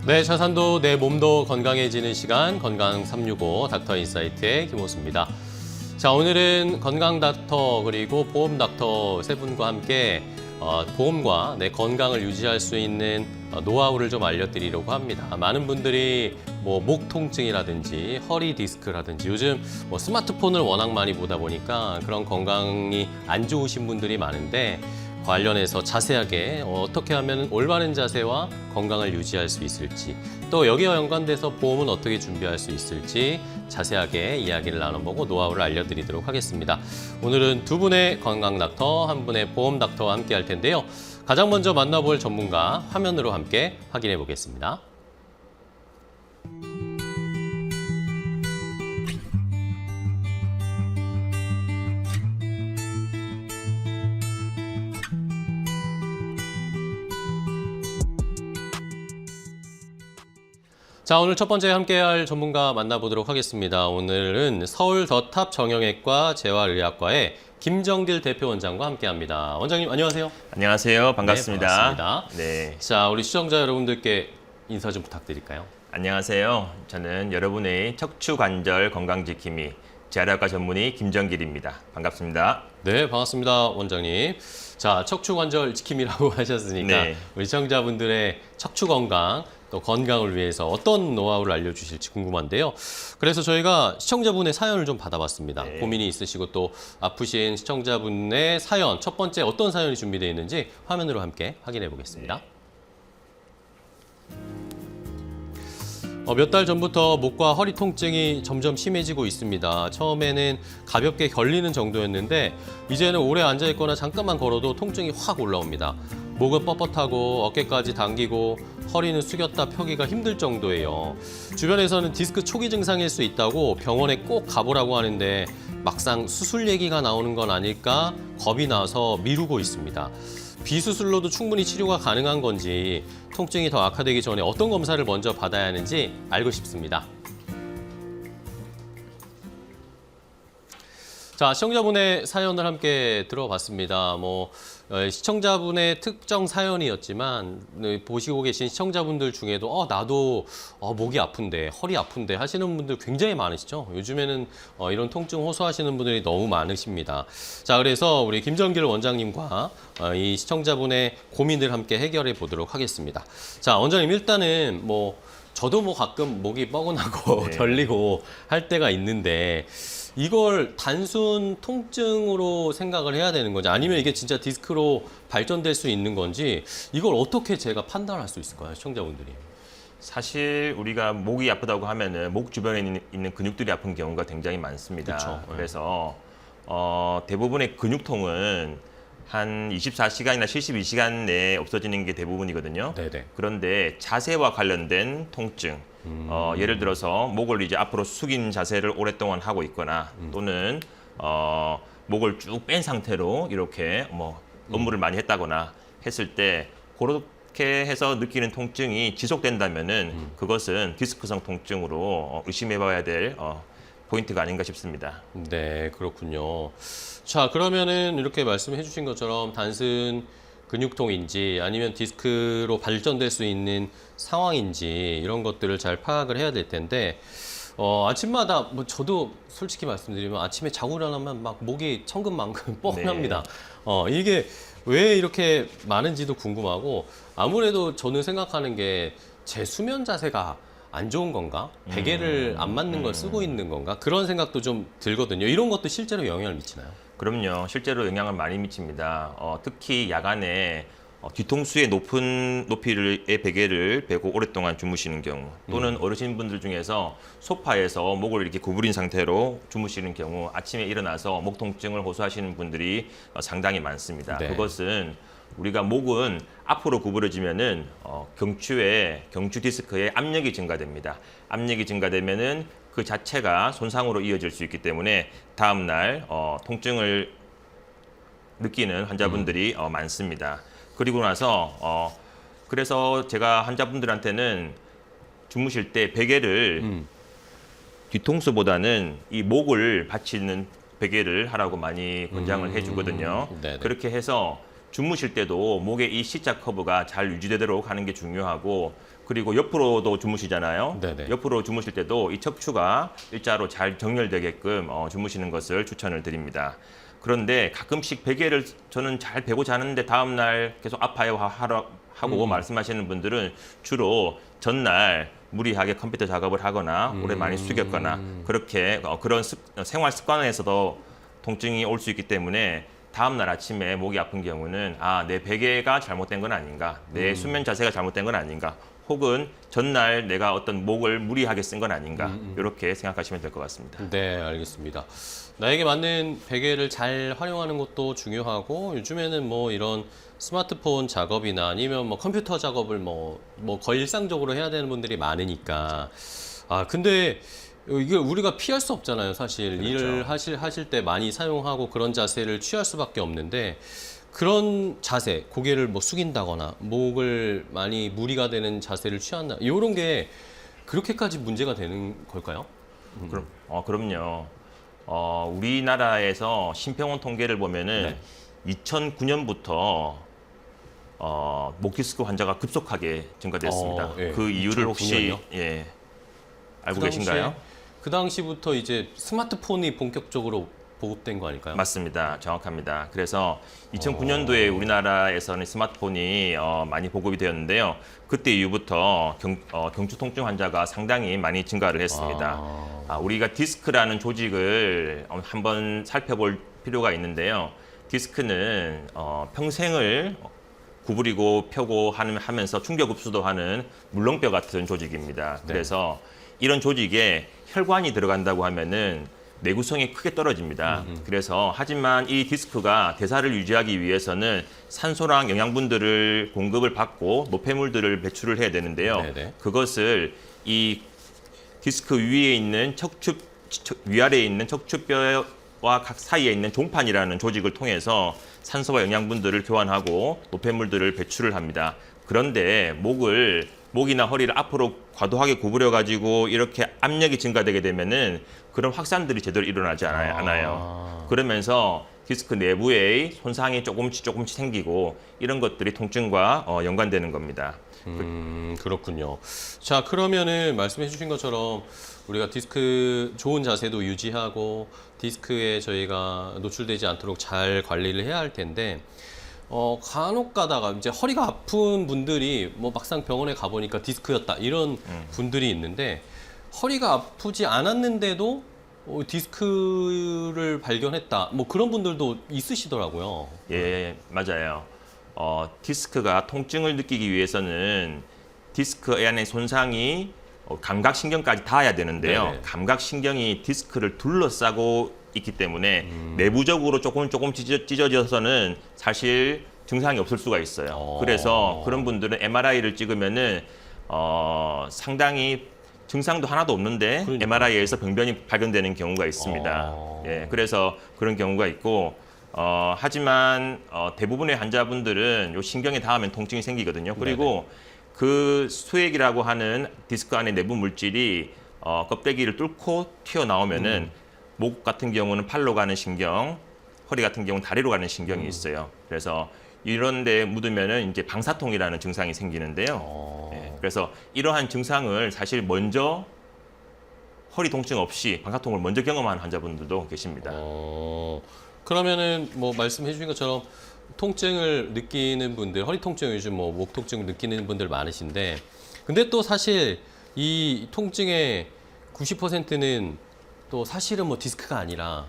네, 자산도 내 몸도 건강해지는 시간 건강 365 닥터 인사이트의 김호수입니다. 자, 오늘은 건강 닥터 그리고 보험 닥터 세 분과 함께 보험과 내 건강을 유지할 수 있는 노하우를 좀 알려드리려고 합니다. 많은 분들이 목 통증이라든지 허리 디스크라든지 요즘 스마트폰을 워낙 많이 보다 보니까 그런 건강이 안 좋으신 분들이 많은데 관련해서 자세하게 어떻게 하면 올바른 자세와 건강을 유지할 수 있을지 또 여기와 연관돼서 보험은 어떻게 준비할 수 있을지 자세하게 이야기를 나눠보고 노하우를 알려드리도록 하겠습니다. 오늘은 두 분의 건강 닥터, 한 분의 보험 닥터와 함께 할 텐데요. 가장 먼저 만나볼 전문가 화면으로 함께 확인해 보겠습니다. 자, 오늘 첫 번째 함께할 전문가 만나보도록 하겠습니다. 오늘은 서울 더탑 정형외과 재활의학과의 김정길 대표원장과 함께합니다. 원장님 안녕하세요. 안녕하세요. 반갑습니다. 네, 반갑습니다. 네. 자, 우리 시청자 여러분들께 인사 좀 부탁드릴까요? 안녕하세요. 저는 여러분의 척추관절 건강지킴이 재활의학과 전문의 김정길입니다. 반갑습니다. 네, 반갑습니다, 원장님. 자, 척추관절 지킴이라고 하셨으니까 네. 우리 시청자분들의 척추 건강 또 건강을 위해서 어떤 노하우를 알려주실지 궁금한데요. 그래서 저희가 시청자분의 사연을 좀 받아봤습니다. 네. 고민이 있으시고 또 아프신 시청자분의 사연, 첫 번째 어떤 사연이 준비되어 있는지 화면으로 함께 확인해 보겠습니다. 몇 달 전부터 목과 허리 통증이 점점 심해지고 있습니다. 처음에는 가볍게 결리는 정도였는데 이제는 오래 앉아있거나 잠깐만 걸어도 통증이 확 올라옵니다. 목은 뻣뻣하고 어깨까지 당기고 허리는 숙였다 펴기가 힘들 정도예요. 주변에서는 디스크 초기 증상일 수 있다고 병원에 꼭 가보라고 하는데 막상 수술 얘기가 나오는 건 아닐까 겁이 나서 미루고 있습니다. 비수술로도 충분히 치료가 가능한 건지 통증이 더 악화되기 전에 어떤 검사를 먼저 받아야 하는지 알고 싶습니다. 자, 시청자분의 사연을 함께 들어봤습니다. 시청자분의 특정 사연이었지만 보시고 계신 시청자분들 중에도 나도 목이 아픈데 허리 아픈데 하시는 분들 굉장히 많으시죠. 요즘에는 이런 통증 호소하시는 분들이 너무 많으십니다. 자, 그래서 우리 김정길 원장님과 이 시청자분의 고민을 함께 해결해 보도록 하겠습니다. 자, 원장님 일단은 저도 가끔 목이 뻐근하고 네. 결리고 할 때가 있는데 이걸 단순 통증으로 생각을 해야 되는 건지 아니면 이게 진짜 디스크로 발전될 수 있는 건지 이걸 어떻게 제가 판단할 수 있을까요, 시청자분들이? 사실 우리가 목이 아프다고 하면은 목 주변에 있는 근육들이 아픈 경우가 굉장히 많습니다. 그쵸. 그래서 대부분의 근육통은 한 24시간이나 72시간 내에 없어지는 게 대부분이거든요. 네네. 그런데 자세와 관련된 통증, 예를 들어서 목을 이제 앞으로 숙인 자세를 오랫동안 하고 있거나 또는 목을 쭉 뺀 상태로 이렇게 업무를 많이 했다거나 했을 때 그렇게 해서 느끼는 통증이 지속된다면은 그것은 디스크성 통증으로 의심해봐야 될 포인트가 아닌가 싶습니다. 네, 그렇군요. 자, 그러면은 이렇게 말씀해 주신 것처럼 단순 근육통인지 아니면 디스크로 발전될 수 있는 상황인지 이런 것들을 잘 파악을 해야 될 텐데 아침마다 저도 솔직히 말씀드리면 아침에 자고 일어나면 막 목이 천근만근 뻐근합니다. 이게 왜 이렇게 많은지도 궁금하고 아무래도 저는 생각하는 게 제 수면 자세가 안 좋은 건가? 베개를 안 맞는 걸 쓰고 있는 건가? 그런 생각도 좀 들거든요. 이런 것도 실제로 영향을 미치나요? 그럼요. 실제로 영향을 많이 미칩니다. 특히 야간에 뒤통수의 높은 높이의 베개를 베고 오랫동안 주무시는 경우 또는 어르신분들 중에서 소파에서 목을 이렇게 구부린 상태로 주무시는 경우 아침에 일어나서 목 통증을 호소하시는 분들이 상당히 많습니다. 네. 그것은 우리가 목은 앞으로 구부러지면은 경추 디스크에 압력이 증가됩니다. 압력이 증가되면은 그 자체가 손상으로 이어질 수 있기 때문에 다음 날 통증을 느끼는 환자분들이 많습니다. 그리고 나서 그래서 제가 환자분들한테는 주무실 때 베개를 뒤통수보다는 이 목을 받치는 베개를 하라고 많이 권장을 해주거든요. 네네. 그렇게 해서 주무실 때도 목의 이 C자 커브가 잘 유지되도록 하는 게 중요하고 그리고 옆으로도 주무시잖아요. 네네. 옆으로 주무실 때도 이 척추가 일자로 잘 정렬되게끔 주무시는 것을 추천을 드립니다. 그런데 가끔씩 베개를 저는 잘 베고 자는데 다음 날 계속 아파요 하고 말씀하시는 분들은 주로 전날 무리하게 컴퓨터 작업을 하거나 오래 많이 숙였거나 그렇게 그런 생활 습관에서도 통증이 올 수 있기 때문에 다음 날 아침에 목이 아픈 경우는 내 베개가 잘못된 건 아닌가, 내 수면 자세가 잘못된 건 아닌가, 혹은 전날 내가 어떤 목을 무리하게 쓴 건 아닌가 이렇게 생각하시면 될 것 같습니다. 네, 알겠습니다. 나에게 맞는 베개를 잘 활용하는 것도 중요하고 요즘에는 뭐 이런 스마트폰 작업이나 아니면 뭐 컴퓨터 작업을 뭐 거의 일상적으로 해야 되는 분들이 많으니까 근데 이게 우리가 피할 수 없잖아요. 사실 그렇죠. 일을 하실 때 많이 사용하고 그런 자세를 취할 수밖에 없는데 그런 자세, 고개를 뭐 숙인다거나 목을 많이 무리가 되는 자세를 취한다. 이런 게 그렇게까지 문제가 되는 걸까요? 그럼요. 우리나라에서 심평원 통계를 보면은 2009년부터 목 디스크 환자가 급속하게 증가됐습니다. 예. 그 이유를 혹시 2009년요? 알고 계신가요? 그 당시부터 이제 스마트폰이 본격적으로 보급된 거 아닐까요? 맞습니다. 정확합니다. 그래서 2009년도에 우리나라에서는 스마트폰이 많이 보급이 되었는데요. 그때 이후부터 경추 통증 환자가 상당히 많이 증가를 했습니다. 우리가 디스크라는 조직을 한번 살펴볼 필요가 있는데요. 디스크는 평생을 구부리고 펴고 하면서 충격 흡수도 하는 물렁뼈 같은 조직입니다. 네. 그래서 이런 조직에 혈관이 들어간다고 하면은 내구성이 크게 떨어집니다. 그래서 하지만 이 디스크가 대사를 유지하기 위해서는 산소랑 영양분들을 공급을 받고 노폐물들을 배출을 해야 되는데요. 네네. 그것을 이 디스크 위에 있는 위아래에 있는 척추뼈와 각 사이에 있는 종판이라는 조직을 통해서 산소와 영양분들을 교환하고 노폐물들을 배출을 합니다. 그런데 목이나 허리를 앞으로 과도하게 구부려 가지고 이렇게 압력이 증가되게 되면은 그런 확산들이 제대로 일어나지 않아요. 그러면서 디스크 내부에 손상이 조금씩 생기고 이런 것들이 통증과 연관되는 겁니다. 그렇군요. 자, 그러면은 말씀해 주신 것처럼 우리가 디스크 좋은 자세도 유지하고 디스크에 저희가 노출되지 않도록 잘 관리를 해야 할 텐데 간혹 가다가 이제 허리가 아픈 분들이 뭐 막상 병원에 가보니까 디스크였다 이런 분들이 있는데 허리가 아프지 않았는데도 디스크를 발견했다 뭐 그런 분들도 있으시더라고요. 예, 맞아요. 디스크가 통증을 느끼기 위해서는 디스크 안의 손상이 감각신경까지 닿아야 되는데요. 네네. 감각신경이 디스크를 둘러싸고 있기 때문에 내부적으로 조금 찢어져서는 사실 증상이 없을 수가 있어요. 그래서 그런 분들은 MRI를 찍으면은 상당히 증상도 하나도 없는데 그러니까요. MRI에서 병변이 발견되는 경우가 있습니다. 예, 그래서 그런 경우가 있고 하지만 대부분의 환자분들은 요 신경에 닿으면 통증이 생기거든요. 그리고 그 수액이라고 하는 디스크 안의 내부 물질이 껍데기를 뚫고 튀어나오면은 목 같은 경우는 팔로 가는 신경, 허리 같은 경우는 다리로 가는 신경이 있어요. 그래서 이런 데 묻으면은 이제 방사통이라는 증상이 생기는데요. 예, 그래서 이러한 증상을 사실 먼저 허리 통증 없이 방사통을 먼저 경험한 환자분들도 계십니다. 그러면은 뭐 말씀해 주신 것처럼 통증을 느끼는 분들, 허리 통증 요즘 뭐 목 통증을 느끼는 분들 많으신데 근데 또 사실 이 통증의 90%는 또 사실은 뭐 디스크가 아니라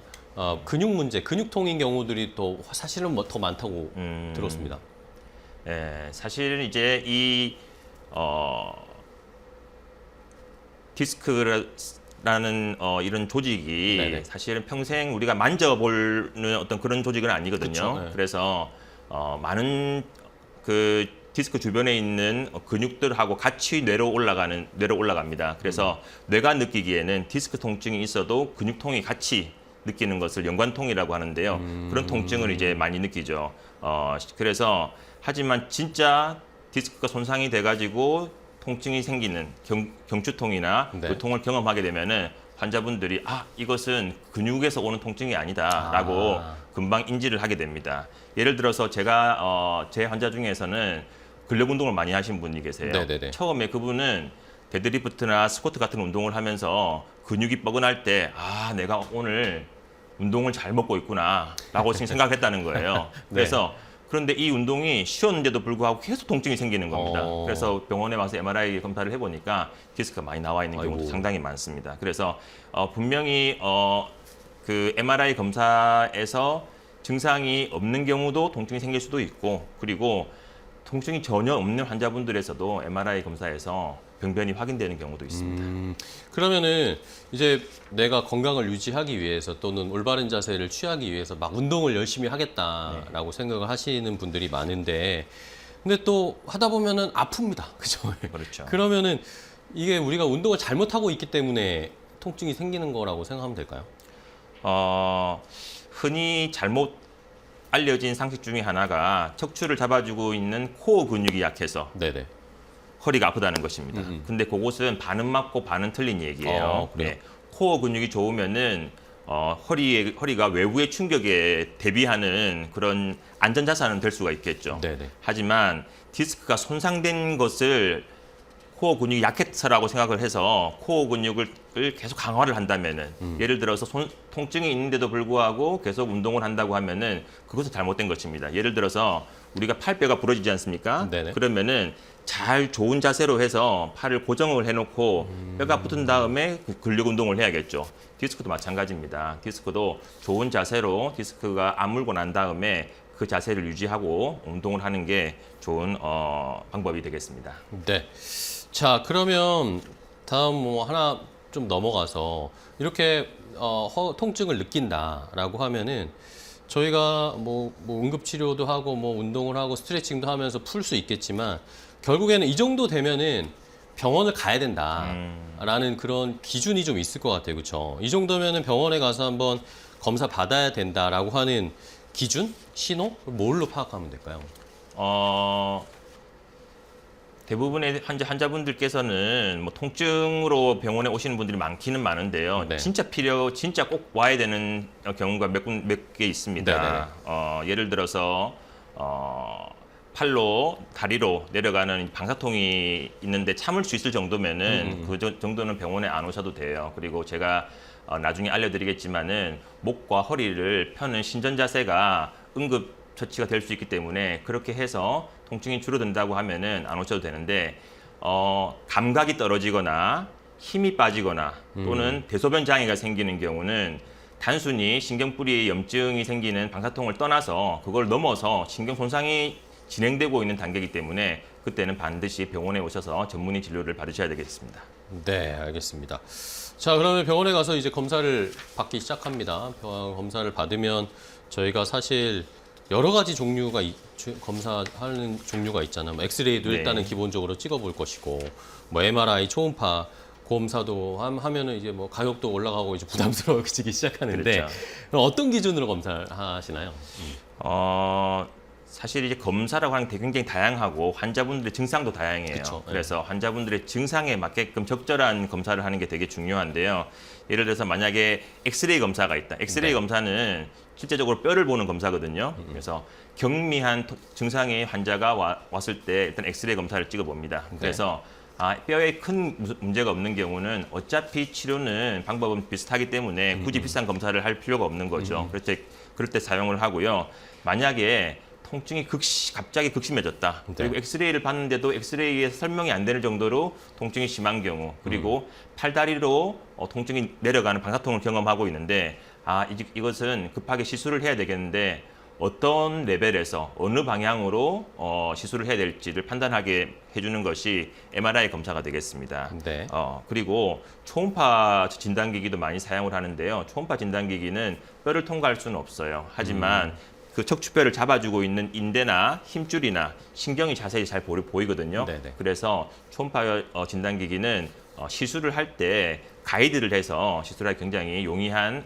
근육 문제, 근육통인 경우들이 또 사실은 뭐 더 많다고 들었습니다. 예, 사실은 이제 이 디스크라는 이런 조직이 네네. 사실은 평생 우리가 만져보는 어떤 그런 조직은 아니거든요. 그쵸, 네. 그래서 많은 그 디스크 주변에 있는 근육들하고 같이 뇌로 올라갑니다. 그래서 뇌가 느끼기에는 디스크 통증이 있어도 근육통이 같이 느끼는 것을 연관통이라고 하는데요. 그런 통증을 이제 많이 느끼죠. 그래서 하지만 진짜 디스크가 손상이 돼가지고 통증이 생기는 경추통이나 네. 요통을 경험하게 되면은 환자분들이 이것은 근육에서 오는 통증이 아니다라고 금방 인지를 하게 됩니다. 예를 들어서 제가 제 환자 중에서는 근력 운동을 많이 하신 분이 계세요. 네네네. 처음에 그분은 데드리프트나 스쿼트 같은 운동을 하면서 근육이 뻐근할 때 내가 오늘 운동을 잘 먹고 있구나라고 생각했다는 거예요. 네. 그래서 그런데 이 운동이 쉬웠는데도 불구하고 계속 통증이 생기는 겁니다. 그래서 병원에 와서 MRI 검사를 해보니까 디스크가 많이 나와 있는 경우도 상당히 많습니다. 그래서 분명히 그 MRI 검사에서 증상이 없는 경우도 통증이 생길 수도 있고, 그리고 통증이 전혀 없는 환자분들에서도 MRI 검사에서 병변이 확인되는 경우도 있습니다. 그러면은 이제 내가 건강을 유지하기 위해서 또는 올바른 자세를 취하기 위해서 막 운동을 열심히 하겠다라고 생각을 하시는 분들이 많은데, 근데 또 하다 보면은 아픕니다. 그죠? 그렇죠. 그러면은 이게 우리가 운동을 잘못하고 있기 때문에 통증이 생기는 거라고 생각하면 될까요? 흔히 잘못 알려진 상식 중에 하나가 척추를 잡아주고 있는 코어 근육이 약해서 네네. 허리가 아프다는 것입니다. 근데 그것은 반은 맞고 반은 틀린 얘기예요. 그래요? 코어 근육이 좋으면은 허리가 외부의 충격에 대비하는 그런 안전 자산은 될 수가 있겠죠. 네네. 하지만 디스크가 손상된 것을 코어 근육이 약해서라고 생각을 해서 코어 근육을 계속 강화를 한다면은 예를 들어서 통증이 있는데도 불구하고 계속 운동을 한다고 하면은 그것은 잘못된 것입니다. 예를 들어서 우리가 팔뼈가 부러지지 않습니까? 네네. 그러면은 잘 좋은 자세로 해서 팔을 고정을 해놓고 뼈가 붙은 다음에 근력 운동을 해야겠죠. 디스크도 마찬가지입니다. 디스크도 좋은 자세로 디스크가 아물고 난 다음에 그 자세를 유지하고 운동을 하는 게 좋은 방법이 되겠습니다. 네. 자, 그러면 다음 뭐 하나 좀 넘어가서 이렇게 통증을 느낀다라고 하면은 저희가 뭐 응급치료도 하고 뭐 운동을 하고 스트레칭도 하면서 풀 수 있겠지만 결국에는 이 정도 되면은 병원을 가야 된다라는 그런 기준이 좀 있을 것 같아요. 그렇죠? 이 정도면은 병원에 가서 한번 검사 받아야 된다라고 하는 기준? 신호? 뭘로 파악하면 될까요? 대부분의 환자분들께서는 뭐 통증으로 병원에 오시는 분들이 많기는 많은데요. 네. 진짜 꼭 와야 되는 경우가 몇 개 있습니다. 예를 들어서 팔로 다리로 내려가는 방사통이 있는데 참을 수 있을 정도면은 그 정도는 병원에 안 오셔도 돼요. 그리고 제가 나중에 알려드리겠지만은 목과 허리를 펴는 신전 자세가 응급 처치가 될 수 있기 때문에 그렇게 해서 통증이 줄어든다고 하면은 안 오셔도 되는데 감각이 떨어지거나 힘이 빠지거나 또는 대소변 장애가 생기는 경우는 단순히 신경뿌리에 염증이 생기는 방사통을 떠나서 그걸 넘어서 신경 손상이 진행되고 있는 단계이기 때문에 그때는 반드시 병원에 오셔서 전문의 진료를 받으셔야 되겠습니다. 네, 알겠습니다. 자, 그러면 병원에 가서 이제 검사를 받기 시작합니다. 검사를 받으면 저희가 사실 여러 가지 종류가 검사하는 종류가 있잖아요. 뭐 엑스레이도 네. 일단은 기본적으로 찍어볼 것이고, 뭐 MRI, 초음파 검사도 하면은 이제 뭐 가격도 올라가고 이제 부담스러워지기 시작하는데 그렇죠. 그럼 어떤 기준으로 검사를 하시나요? 사실 이제 검사라고 하는 게 굉장히 다양하고 환자분들의 증상도 다양해요. 그쵸, 네. 그래서 환자분들의 증상에 맞게끔 적절한 검사를 하는 게 되게 중요한데요. 예를 들어서 만약에 엑스레이 검사가 있다. 엑스레이 네. 검사는 실제적으로 뼈를 보는 검사거든요. 그래서 경미한 증상의 환자가 왔을 때 일단 엑스레이 검사를 찍어봅니다. 그래서 뼈에 큰 문제가 없는 경우는 어차피 치료는 방법은 비슷하기 때문에 굳이 비싼 검사를 할 필요가 없는 거죠. 그럴 때 사용을 하고요. 만약에 통증이 갑자기 극심해졌다. 네. 그리고 엑스레이를 봤는데도 엑스레이에서 설명이 안 되는 정도로 통증이 심한 경우, 그리고 팔다리로 통증이 내려가는 방사통을 경험하고 있는데 이것은 급하게 시술을 해야 되겠는데 어떤 레벨에서 어느 방향으로 시술을 해야 될지를 판단하게 해주는 것이 MRI 검사가 되겠습니다. 네. 그리고 초음파 진단기기도 많이 사용을 하는데요. 초음파 진단기기는 뼈를 통과할 수는 없어요. 하지만 그 척추뼈를 잡아주고 있는 인대나 힘줄이나 신경이 자세히 잘 보이거든요. 네네. 그래서 초음파 진단기기는 시술을 할 때 가이드를 해서 시술하기 굉장히 용이한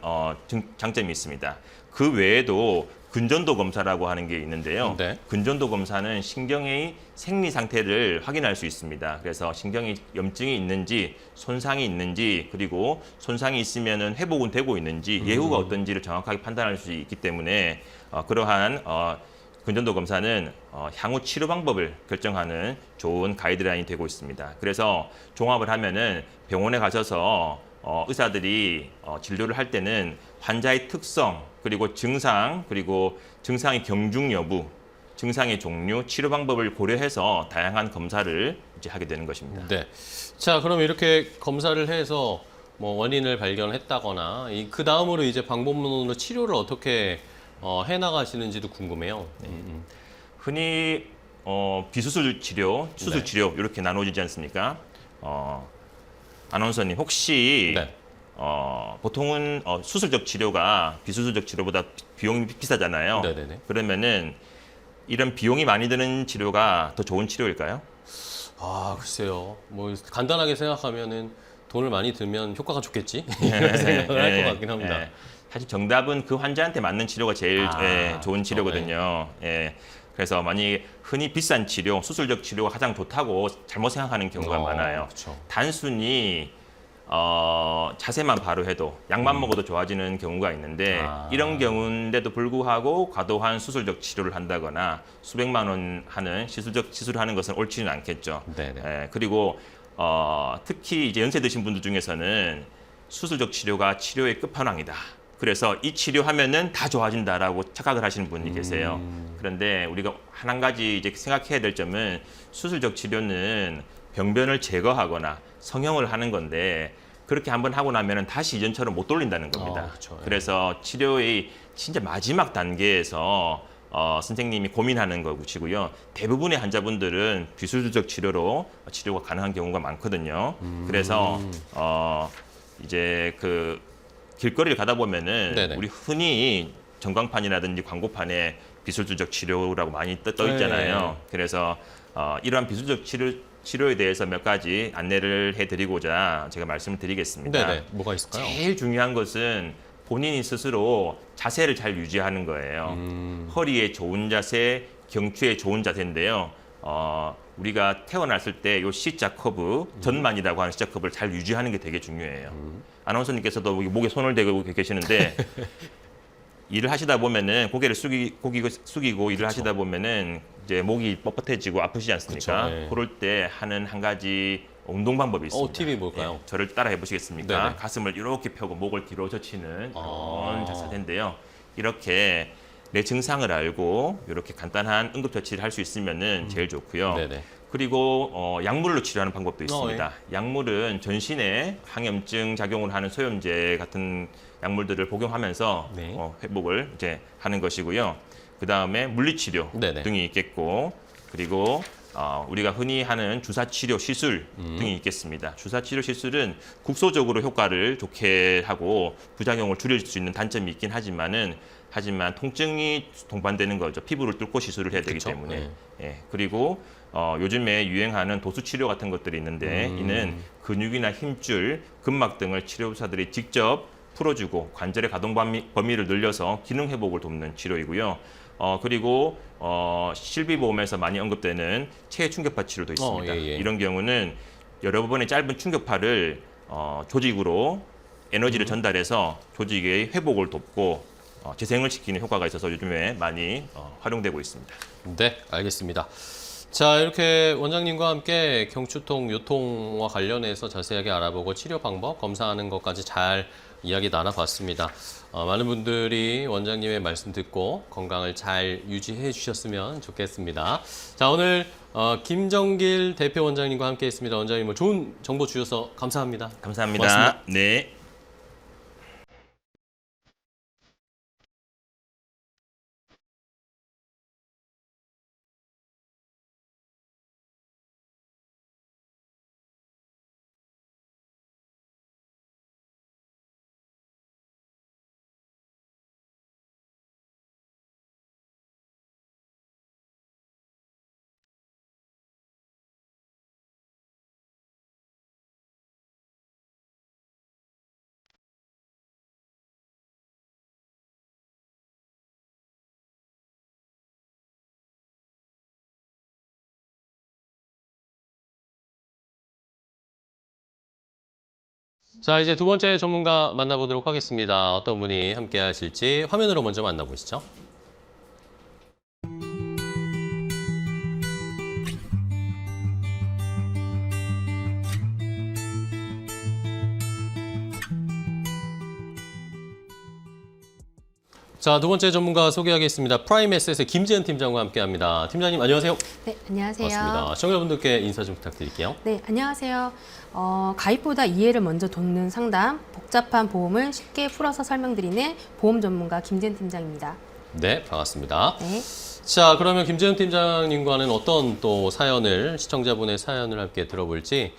장점이 있습니다. 그 외에도 근전도 검사라고 하는 게 있는데요. 네. 근전도 검사는 신경의 생리 상태를 확인할 수 있습니다. 그래서 신경에 염증이 있는지, 손상이 있는지, 그리고 손상이 있으면은 회복은 되고 있는지, 예후가 어떤지를 정확하게 판단할 수 있기 때문에 그러한 근전도 검사는 향후 치료 방법을 결정하는 좋은 가이드라인이 되고 있습니다. 그래서 종합을 하면은 병원에 가셔서 의사들이 진료를 할 때는 환자의 특성, 그리고 증상, 그리고 증상의 경중 여부, 증상의 종류, 치료 방법을 고려해서 다양한 검사를 이제 하게 되는 것입니다. 네. 자, 그럼 이렇게 검사를 해서 뭐 원인을 발견했다거나 그 다음으로 이제 방법론으로 치료를 어떻게 해 나가시는지도 궁금해요. 흔히 비수술 치료, 수술 네. 치료 이렇게 나눠지지 않습니까? 아나운서님 혹시 네. 보통은 수술적 치료가 비수술적 치료보다 비용이 비싸잖아요. 네네네. 그러면은 이런 비용이 많이 드는 치료가 더 좋은 치료일까요? 아, 글쎄요. 뭐 간단하게 생각하면은 돈을 많이 들면 효과가 좋겠지? 이런 생각을 할 것 같긴 합니다. 사실 정답은 그 환자한테 맞는 치료가 제일 좋은 그렇죠. 치료거든요. 그래서 만약에 흔히 비싼 치료, 수술적 치료가 가장 좋다고 잘못 생각하는 경우가 많아요. 그렇죠. 단순히 자세만 바로 해도 약만 먹어도 좋아지는 경우가 있는데 이런 경우인데도 불구하고 과도한 수술적 치료를 한다거나 수백만 원 하는 시술을 하는 것은 옳지는 않겠죠. 네네. 그리고 특히 이제 연세 드신 분들 중에서는 수술적 치료가 치료의 끝판왕이다. 그래서 이 치료하면은 다 좋아진다라고 착각을 하시는 분이 계세요. 그런데 우리가 한 가지 이제 생각해야 될 점은 수술적 치료는 병변을 제거하거나 성형을 하는 건데 그렇게 한번 하고 나면은 다시 이전처럼 못 돌린다는 겁니다. 그렇죠. 그래서 치료의 진짜 마지막 단계에서 선생님이 고민하는 것이고요. 대부분의 환자분들은 비수술적 치료로 치료가 가능한 경우가 많거든요. 그래서 이제 그 길거리를 가다 보면은 네네. 우리 흔히 전광판이라든지 광고판에 비수술적 치료라고 많이 떠 있잖아요. 그래서 이러한 비수술적 치료에 대해서 몇 가지 안내를 해드리고자 제가 말씀을 드리겠습니다. 네네. 뭐가 있을까요? 제일 중요한 것은 본인이 스스로 자세를 잘 유지하는 거예요. 허리에 좋은 자세, 경추에 좋은 자세인데요. 우리가 태어났을 때 요 C자 커브, 전만이라고 하는 C자 커브를 잘 유지하는 게 되게 중요해요. 아나운서님께서도 목에 손을 대고 계시는데 일을 하시다 보면은 고개를 숙이고 일을 하시다 보면은 이제 목이 뻣뻣해지고 아프시지 않습니까? 그쵸, 네. 그럴 때 하는 한 가지 운동 방법이 있습니다. 팁이 뭘까요? 저를 따라 해보시겠습니까? 네네. 가슴을 이렇게 펴고 목을 뒤로 젖히는 그런 자세인데요. 이렇게 내 증상을 알고 이렇게 간단한 응급처치를 할 수 있으면은 제일 좋고요. 네네. 그리고 약물로 치료하는 방법도 있습니다. 예. 약물은 전신에 항염증 작용을 하는 소염제 같은 약물들을 복용하면서 네. 회복을 이제 하는 것이고요. 그 다음에 물리치료 네네. 등이 있겠고, 그리고 우리가 흔히 하는 주사치료 시술 등이 있겠습니다. 주사치료 시술은 국소적으로 효과를 좋게 하고 부작용을 줄일 수 있는 단점이 있긴 하지만 통증이 동반되는 거죠. 피부를 뚫고 시술을 해야 되기 그쵸? 때문에. 그리고 요즘에 유행하는 도수치료 같은 것들이 있는데 이는 근육이나 힘줄, 근막 등을 치료사들이 직접 풀어주고 관절의 가동 범위를 늘려서 기능 회복을 돕는 치료이고요. 그리고 실비보험에서 많이 언급되는 체해 충격파 치료도 있습니다. 예. 이런 경우는 여러 번의 짧은 충격파를 조직으로 에너지를 전달해서 조직의 회복을 돕고 재생을 시키는 효과가 있어서 요즘에 많이 활용되고 있습니다. 네, 알겠습니다. 자, 이렇게 원장님과 함께 경추통, 요통과 관련해서 자세하게 알아보고 치료 방법, 검사하는 것까지 잘 이야기 나눠봤습니다. 많은 분들이 원장님의 말씀 듣고 건강을 잘 유지해 주셨으면 좋겠습니다. 자, 오늘 김정길 대표 원장님과 함께 했습니다. 원장님 좋은 정보 주셔서 감사합니다. 감사합니다. 고맙습니다. 네. 자, 이제 두 번째 전문가 만나보도록 하겠습니다. 어떤 분이 함께 하실지 화면으로 먼저 만나보시죠. 자, 두 번째 전문가 소개하겠습니다. 프라임에셋의 김재은 팀장과 함께합니다. 팀장님, 안녕하세요. 네, 안녕하세요. 반갑습니다. 시청자분들께 인사 좀 부탁드릴게요. 네, 안녕하세요. 가입보다 이해를 먼저 돕는 상담, 복잡한 보험을 쉽게 풀어서 설명드리는 보험 전문가 김재은 팀장입니다. 네, 반갑습니다. 네. 자, 그러면 김재은 팀장님과는 어떤 또 사연을, 시청자분의 사연을 함께 들어볼지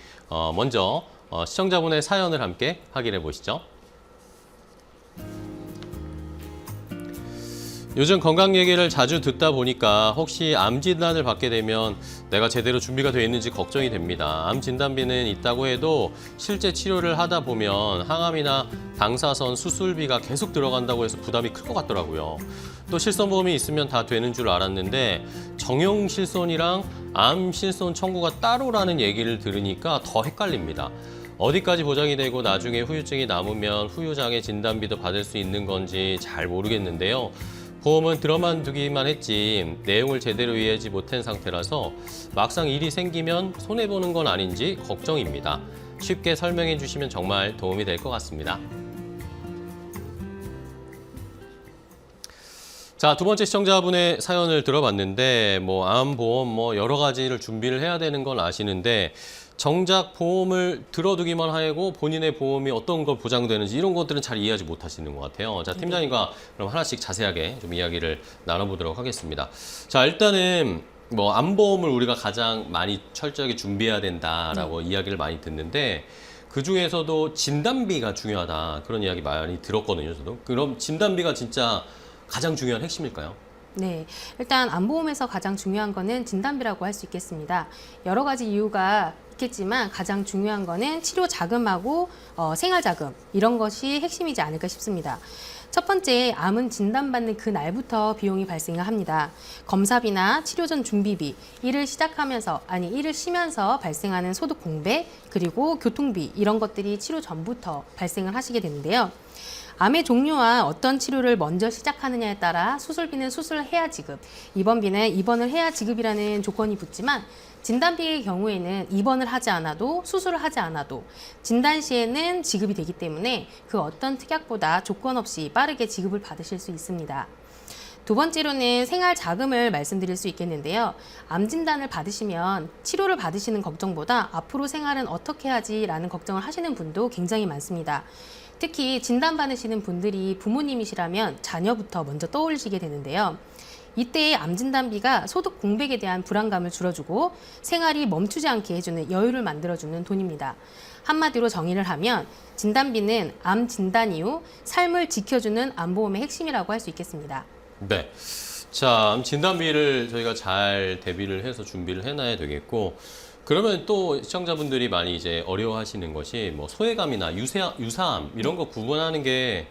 먼저 시청자분의 사연을 함께 확인해 보시죠. 요즘 건강 얘기를 자주 듣다 보니까 혹시 암 진단을 받게 되면 내가 제대로 준비가 되어 있는지 걱정이 됩니다. 암 진단비는 있다고 해도 실제 치료를 하다 보면 항암이나 방사선 수술비가 계속 들어간다고 해서 부담이 클 것 같더라고요. 또 실손보험이 있으면 다 되는 줄 알았는데 정형 실손이랑 암 실손 청구가 따로라는 얘기를 들으니까 더 헷갈립니다. 어디까지 보장이 되고 나중에 후유증이 남으면 후유장애 진단비도 받을 수 있는 건지 잘 모르겠는데요. 보험은 들어만 두기만 했지 내용을 제대로 이해하지 못한 상태라서 막상 일이 생기면 손해보는 건 아닌지 걱정입니다. 쉽게 설명해 주시면 정말 도움이 될 것 같습니다. 자, 두 번째 시청자분의 사연을 들어봤는데 암보험 여러 가지를 준비를 해야 되는 건 아시는데 정작 보험을 들어두기만 하고 본인의 보험이 어떤 걸 보장되는지 이런 것들은 잘 이해하지 못하시는 것 같아요. 자, 팀장님과 그럼 하나씩 자세하게 좀 이야기를 나눠보도록 하겠습니다. 자, 일단은 암보험을 우리가 가장 많이 철저하게 준비해야 된다라고 이야기를 많이 듣는데 그 중에서도 진단비가 중요하다 그런 이야기 많이 들었거든요, 저도. 그럼 진단비가 진짜 가장 중요한 핵심일까요? 네, 일단 암보험에서 가장 중요한 거는 진단비라고 할 수 있겠습니다. 여러 가지 이유가 있겠지만 가장 중요한 거는 치료 자금하고 생활 자금 이런 것이 핵심이지 않을까 싶습니다. 첫 번째, 암은 진단받는 그 날부터 비용이 발생을 합니다. 검사비나 치료 전 준비비, 일을 쉬면서 발생하는 소득 공백, 그리고 교통비 이런 것들이 치료 전부터 발생을 하시게 되는데요. 암의 종류와 어떤 치료를 먼저 시작하느냐에 따라 수술비는 수술을 해야 지급, 입원비는 입원을 해야 지급이라는 조건이 붙지만 진단비의 경우에는 입원을 하지 않아도 수술을 하지 않아도 진단 시에는 지급이 되기 때문에 그 어떤 특약보다 조건 없이 빠르게 지급을 받으실 수 있습니다. 두 번째로는 생활 자금을 말씀드릴 수 있겠는데요. 암 진단을 받으시면 치료를 받으시는 걱정보다 앞으로 생활은 어떻게 하지라는 걱정을 하시는 분도 굉장히 많습니다. 특히 진단받으시는 분들이 부모님이시라면 자녀부터 먼저 떠올리시게 되는데요. 이때 암 진단비가 소득 공백에 대한 불안감을 줄여주고 생활이 멈추지 않게 해주는 여유를 만들어주는 돈입니다. 한마디로 정의를 하면 진단비는 암 진단 이후 삶을 지켜주는 암보험의 핵심이라고 할 수 있겠습니다. 네. 자, 암 진단비를 저희가 잘 대비를 해서 준비를 해놔야 되겠고, 그러면 또 시청자분들이 많이 이제 어려워하시는 것이 소외감이나 유사암 이런 거 구분하는 게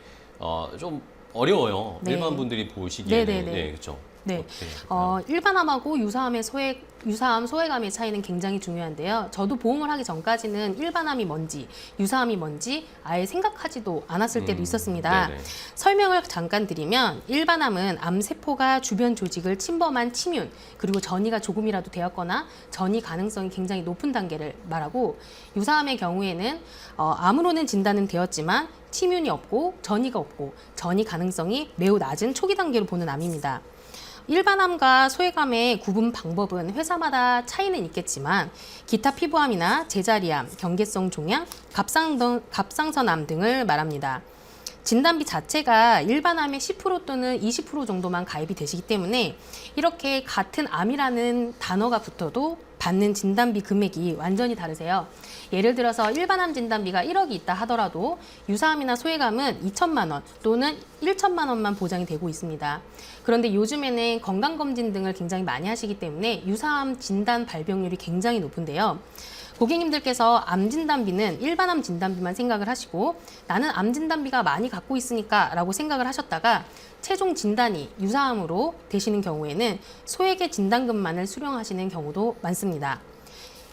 좀 어려워요. 네. 일반 분들이 보시기에는. 네네네. 네, 그렇죠. 네, 어떻게 일반암하고 유사암, 소외감의 차이는 굉장히 중요한데요. 저도 보험을 하기 전까지는 일반암이 뭔지, 유사암이 뭔지 아예 생각하지도 않았을 때도 있었습니다. 네네. 설명을 잠깐 드리면 일반암은 암세포가 주변 조직을 침범한 침윤, 그리고 전이가 조금이라도 되었거나 전이 가능성이 굉장히 높은 단계를 말하고 유사암의 경우에는 암으로는 진단은 되었지만 침윤이 없고 전이가 없고 전이 가능성이 매우 낮은 초기 단계로 보는 암입니다. 일반암과 소외감의 구분 방법은 회사마다 차이는 있겠지만 기타 피부암이나 제자리암, 경계성 종양, 갑상선암 등을 말합니다. 진단비 자체가 일반암의 10% 또는 20% 정도만 가입이 되시기 때문에 이렇게 같은 암이라는 단어가 붙어도 받는 진단비 금액이 완전히 다르세요. 예를 들어서 일반암 진단비가 1억이 있다 하더라도 유사암이나 소외감은 2천만 원 또는 1천만 원만 보장이 되고 있습니다. 그런데 요즘에는 건강검진 등을 굉장히 많이 하시기 때문에 유사암 진단 발병률이 굉장히 높은데요. 고객님들께서 암 진단비는 일반암 진단비만 생각을 하시고 나는 암 진단비가 많이 갖고 있으니까 라고 생각을 하셨다가 최종 진단이 유사암으로 되시는 경우에는 소액의 진단금만을 수령하시는 경우도 많습니다.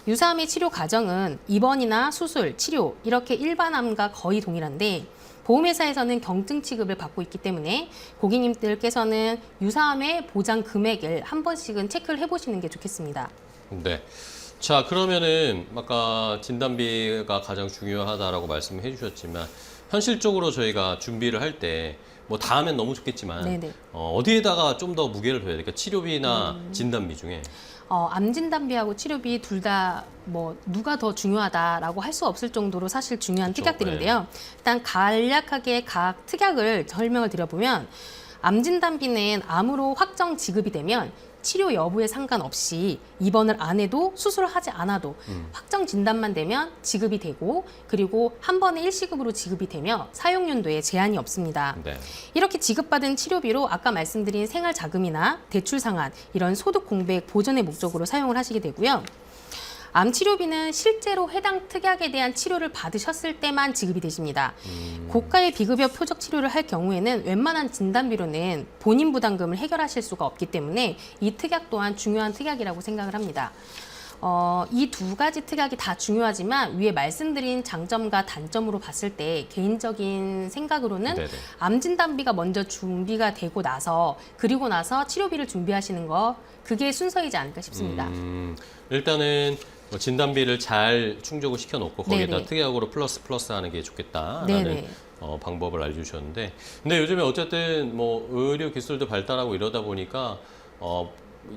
유사암의 치료 과정은 입원이나 수술, 치료 이렇게 일반암과 거의 동일한데 보험회사에서는 경증 취급을 받고 있기 때문에 고객님들께서는 유사암의 보장 금액을 한 번씩은 체크를 해보시는 게 좋겠습니다. 네. 자, 그러면은 아까 진단비가 가장 중요하다라고 말씀해 주셨지만 현실적으로 저희가 준비를 할 때 뭐 다 하면 너무 좋겠지만 네네. 어디에다가 좀 더 무게를 둬야 될까? 치료비나 진단비 중에. 암 진단비하고 치료비 둘 다 뭐 누가 더 중요하다라고 할 수 없을 정도로 사실 중요한 그렇죠. 특약들인데요. 일단 간략하게 각 특약을 설명을 드려보면 암 진단비는 암으로 확정 지급이 되면 치료 여부에 상관없이 입원을 안 해도 수술을 하지 않아도 확정 진단만 되면 지급이 되고 그리고 한 번에 일시급으로 지급이 되며 사용 연도에 제한이 없습니다. 네. 이렇게 지급받은 치료비로 아까 말씀드린 생활 자금이나 대출 상환 이런 소득 공백 보전의 목적으로 사용을 하시게 되고요. 암 치료비는 실제로 해당 특약에 대한 치료를 받으셨을 때만 지급이 되십니다. 고가의 비급여 표적 치료를 할 경우에는 웬만한 진단비로는 본인 부담금을 해결하실 수가 없기 때문에 이 특약 또한 중요한 특약이라고 생각을 합니다. 이 두 가지 특약이 다 중요하지만 위에 말씀드린 장점과 단점으로 봤을 때 개인적인 생각으로는 네네. 암 진단비가 먼저 준비가 되고 나서 그리고 나서 치료비를 준비하시는 거 그게 순서이지 않을까 싶습니다. 일단은 뭐 진단비를 잘 충족을 시켜놓고 거기에다 네네. 특약으로 플러스 하는 게 좋겠다라는 네네. 방법을 알려주셨는데, 근데 요즘에 어쨌든 뭐 의료 기술도 발달하고 이러다 보니까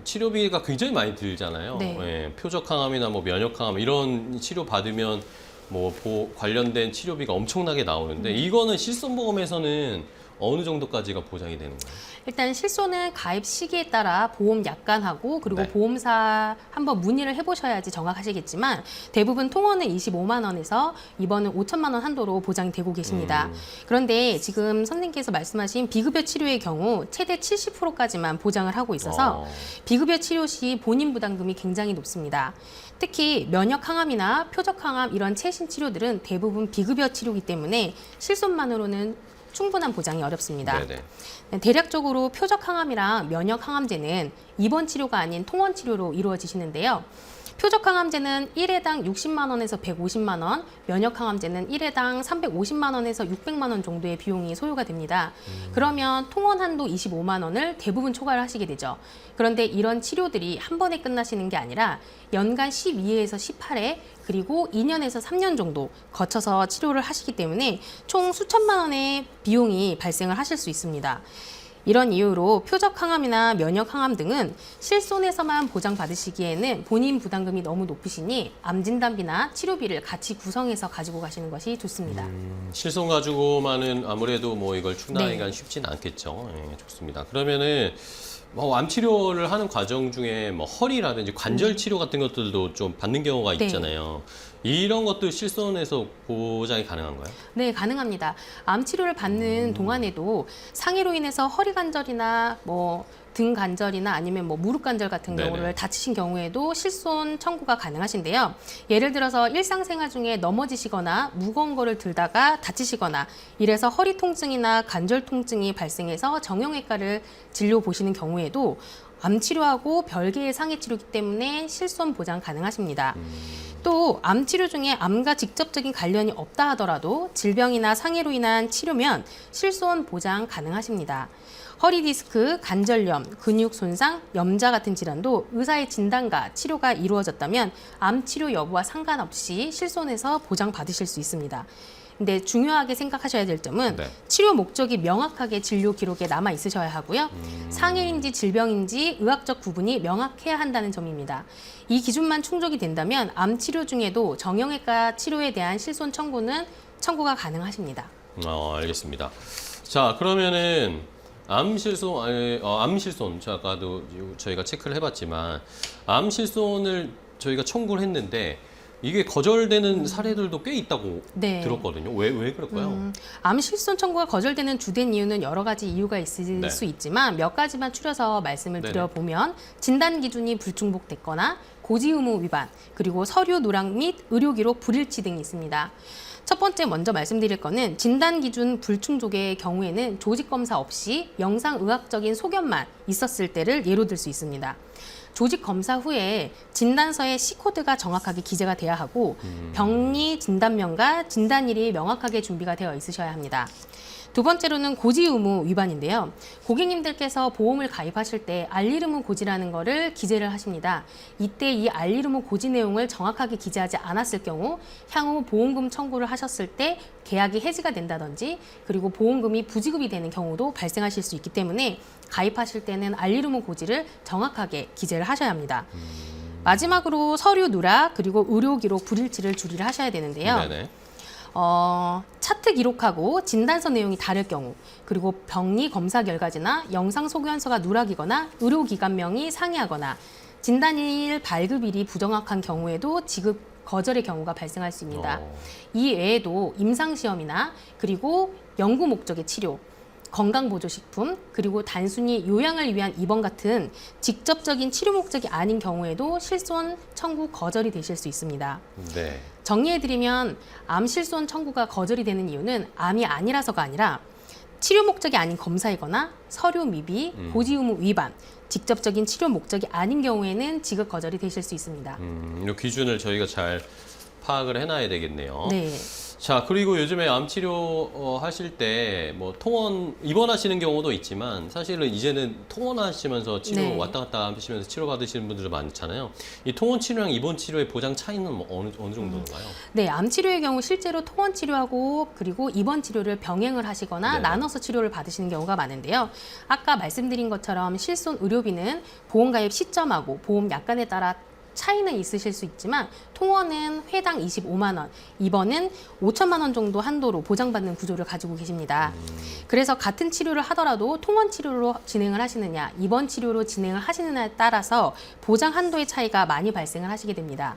치료비가 굉장히 많이 들잖아요. 네. 예, 표적 항암이나 뭐 면역 항암 이런 치료 받으면 뭐 관련된 치료비가 엄청나게 나오는데 이거는 실손보험에서는 어느 정도까지가 보장이 되는 거예요? 일단 실손은 가입 시기에 따라 보험 약관하고 그리고 네. 보험사 한번 문의를 해보셔야지 정확하시겠지만 대부분 통원은 25만 원에서 입원은 5천만 원 한도로 보장이 되고 계십니다. 그런데 지금 선생님께서 말씀하신 비급여 치료의 경우 최대 70%까지만 보장을 하고 있어서 비급여 치료 시 본인 부담금이 굉장히 높습니다. 특히 면역 항암이나 표적 항암 이런 최신 치료들은 대부분 비급여 치료이기 때문에 실손만으로는 충분한 보장이 어렵습니다. 네네. 대략적으로 표적 항암이랑 면역 항암제는 입원 치료가 아닌 통원 치료로 이루어지시는데요. 표적 항암제는 1회당 60만 원에서 150만 원, 면역 항암제는 1회당 350만 원에서 600만 원 정도의 비용이 소요가 됩니다. 그러면 통원 한도 25만 원을 대부분 초과를 하시게 되죠. 그런데 이런 치료들이 한 번에 끝나시는 게 아니라 연간 12회에서 18회 그리고 2년에서 3년 정도 거쳐서 치료를 하시기 때문에 총 수천만 원의 비용이 발생을 하실 수 있습니다. 이런 이유로 표적 항암이나 면역 항암 등은 실손에서만 보장받으시기에는 본인 부담금이 너무 높으시니 암 진단비나 치료비를 같이 구성해서 가지고 가시는 것이 좋습니다. 실손 가지고만은 아무래도 뭐 이걸 충당하기가 네. 쉽지는 않겠죠. 예, 좋습니다. 그러면은 암 치료를 하는 과정 중에 뭐 허리라든지 관절 치료 같은 것들도 좀 받는 경우가 네. 있잖아요. 이런 것도 실손에서 보장이 가능한가요? 네, 가능합니다. 암 치료를 받는 동안에도 상해로 인해서 허리 관절이나 뭐 등 관절이나 아니면 뭐 무릎 관절 같은 네네. 경우를 다치신 경우에도 실손 청구가 가능하신데요. 예를 들어서 일상생활 중에 넘어지시거나 무거운 거를 들다가 다치시거나 이래서 허리 통증이나 관절 통증이 발생해서 정형외과를 진료 보시는 경우에도 암 치료하고 별개의 상해 치료이기 때문에 실손 보장 가능하십니다. 또 암 치료 중에 암과 직접적인 관련이 없다 하더라도 질병이나 상해로 인한 치료면 실손 보장 가능하십니다. 허리 디스크, 관절염, 근육 손상, 염좌 같은 질환도 의사의 진단과 치료가 이루어졌다면 암 치료 여부와 상관없이 실손해서 보장받으실 수 있습니다. 근데 중요하게 생각하셔야 될 점은 네. 치료 목적이 명확하게 진료 기록에 남아 있으셔야 하고요. 상해인지 질병인지 의학적 구분이 명확해야 한다는 점입니다. 이 기준만 충족이 된다면 암 치료 중에도 정형외과 치료에 대한 실손 청구가 가능하십니다. 알겠습니다. 자, 그러면은 암 실손 아까도 저희가 체크를 해봤지만 암 실손을 저희가 청구를 했는데 이게 거절되는 사례들도 꽤 있다고 네. 들었거든요. 왜 그럴까요? 암 실손 청구가 거절되는 주된 이유는 여러 가지 이유가 있을 네. 수 있지만 몇 가지만 추려서 말씀을 네네. 드려보면 진단 기준이 불충족됐거나 고지 의무 위반, 그리고 서류 누락 및 의료 기록 불일치 등이 있습니다. 첫 번째 먼저 말씀드릴 거는 진단 기준 불충족의 경우에는 조직 검사 없이 영상의학적인 소견만 있었을 때를 예로 들 수 있습니다. 조직 검사 후에 진단서에 C코드가 정확하게 기재가 돼야 하고 병리 진단명과 진단일이 명확하게 준비가 되어 있으셔야 합니다. 두 번째로는 고지 의무 위반인데요. 고객님들께서 보험을 가입하실 때 알릴 의무 고지라는 거를 기재를 하십니다. 이때 이 알릴 의무 고지 내용을 정확하게 기재하지 않았을 경우 향후 보험금 청구를 하셨을 때 계약이 해지가 된다든지 그리고 보험금이 부지급이 되는 경우도 발생하실 수 있기 때문에 가입하실 때는 알릴 의무 고지를 정확하게 기재를 하셔야 합니다. 마지막으로 서류 누락 그리고 의료 기록 불일치를 주의를 하셔야 되는데요. 네네. 차트 기록하고 진단서 내용이 다를 경우 그리고 병리 검사 결과지나 영상 소견서가 누락이거나 의료기관명이 상이하거나 진단일 발급일이 부정확한 경우에도 지급 거절의 경우가 발생할 수 있습니다. 이 외에도 임상시험이나 그리고 연구 목적의 치료 건강보조식품, 그리고 단순히 요양을 위한 입원 같은 직접적인 치료 목적이 아닌 경우에도 실손 청구 거절이 되실 수 있습니다. 네. 정리해드리면 암 실손 청구가 거절이 되는 이유는 암이 아니라서가 아니라 치료 목적이 아닌 검사이거나 서류 미비, 고지 의무 위반, 직접적인 치료 목적이 아닌 경우에는 지급 거절이 되실 수 있습니다. 이 기준을 저희가 잘 파악을 해놔야 되겠네요. 네. 자, 그리고 요즘에 암 치료 하실 때 뭐 통원 입원하시는 경우도 있지만 사실은 이제는 통원하시면서 치료 네. 왔다 갔다 하시면서 치료 받으시는 분들도 많잖아요. 이 통원 치료랑 입원 치료의 보장 차이는 뭐 어느 정도인가요? 네, 암 치료의 경우 실제로 통원 치료하고 그리고 입원 치료를 병행을 하시거나 네네. 나눠서 치료를 받으시는 경우가 많은데요. 아까 말씀드린 것처럼 실손 의료비는 보험 가입 시점하고 보험 약관에 따라 차이는 있으실 수 있지만 통원은 회당 25만 원, 입원은 5천만 원 정도 한도로 보장받는 구조를 가지고 계십니다. 그래서 같은 치료를 하더라도 통원 치료로 진행을 하시느냐, 입원 치료로 진행을 하시느냐에 따라서 보장 한도의 차이가 많이 발생을 하시게 됩니다.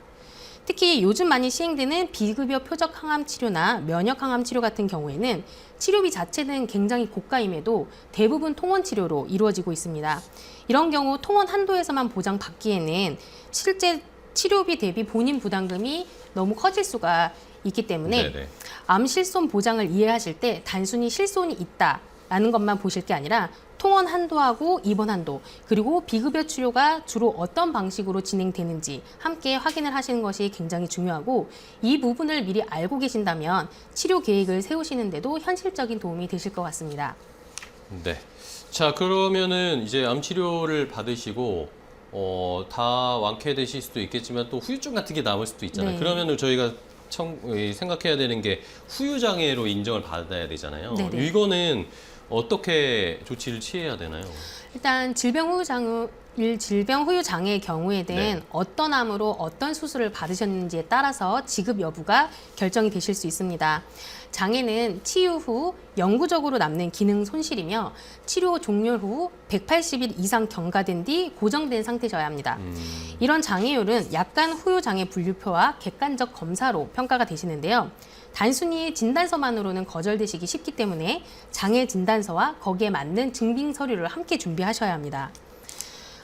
특히 요즘 많이 시행되는 비급여 표적 항암 치료나 면역 항암 치료 같은 경우에는 치료비 자체는 굉장히 고가임에도 대부분 통원 치료로 이루어지고 있습니다. 이런 경우 통원 한도에서만 보장받기에는 실제 치료비 대비 본인 부담금이 너무 커질 수가 있기 때문에 네네. 암 실손 보장을 이해하실 때 단순히 실손이 있다라는 것만 보실 게 아니라 통원 한도하고 입원 한도, 그리고 비급여 치료가 주로 어떤 방식으로 진행되는지 함께 확인을 하시는 것이 굉장히 중요하고 이 부분을 미리 알고 계신다면 치료 계획을 세우시는 데도 현실적인 도움이 되실 것 같습니다. 네. 자, 그러면은 이제 암 치료를 받으시고 다 완쾌되실 수도 있겠지만 또 후유증 같은 게 남을 수도 있잖아요. 네. 그러면은 저희가 생각해야 되는 게 후유장애로 인정을 받아야 되잖아요. 네네. 이거는 어떻게 조치를 취해야 되나요? 일단 질병 후유 장애의 경우에는 네. 어떤 암으로 어떤 수술을 받으셨는지에 따라서 지급 여부가 결정이 되실 수 있습니다. 장애는 치유 후 영구적으로 남는 기능 손실이며 치료 종료 후 180일 이상 경과된 뒤 고정된 상태셔야 합니다. 이런 장애율은 약간 후유 장애 분류표와 객관적 검사로 평가가 되시는데요. 단순히 진단서만으로는 거절되시기 쉽기 때문에 장애 진단서와 거기에 맞는 증빙 서류를 함께 준비하셔야 합니다.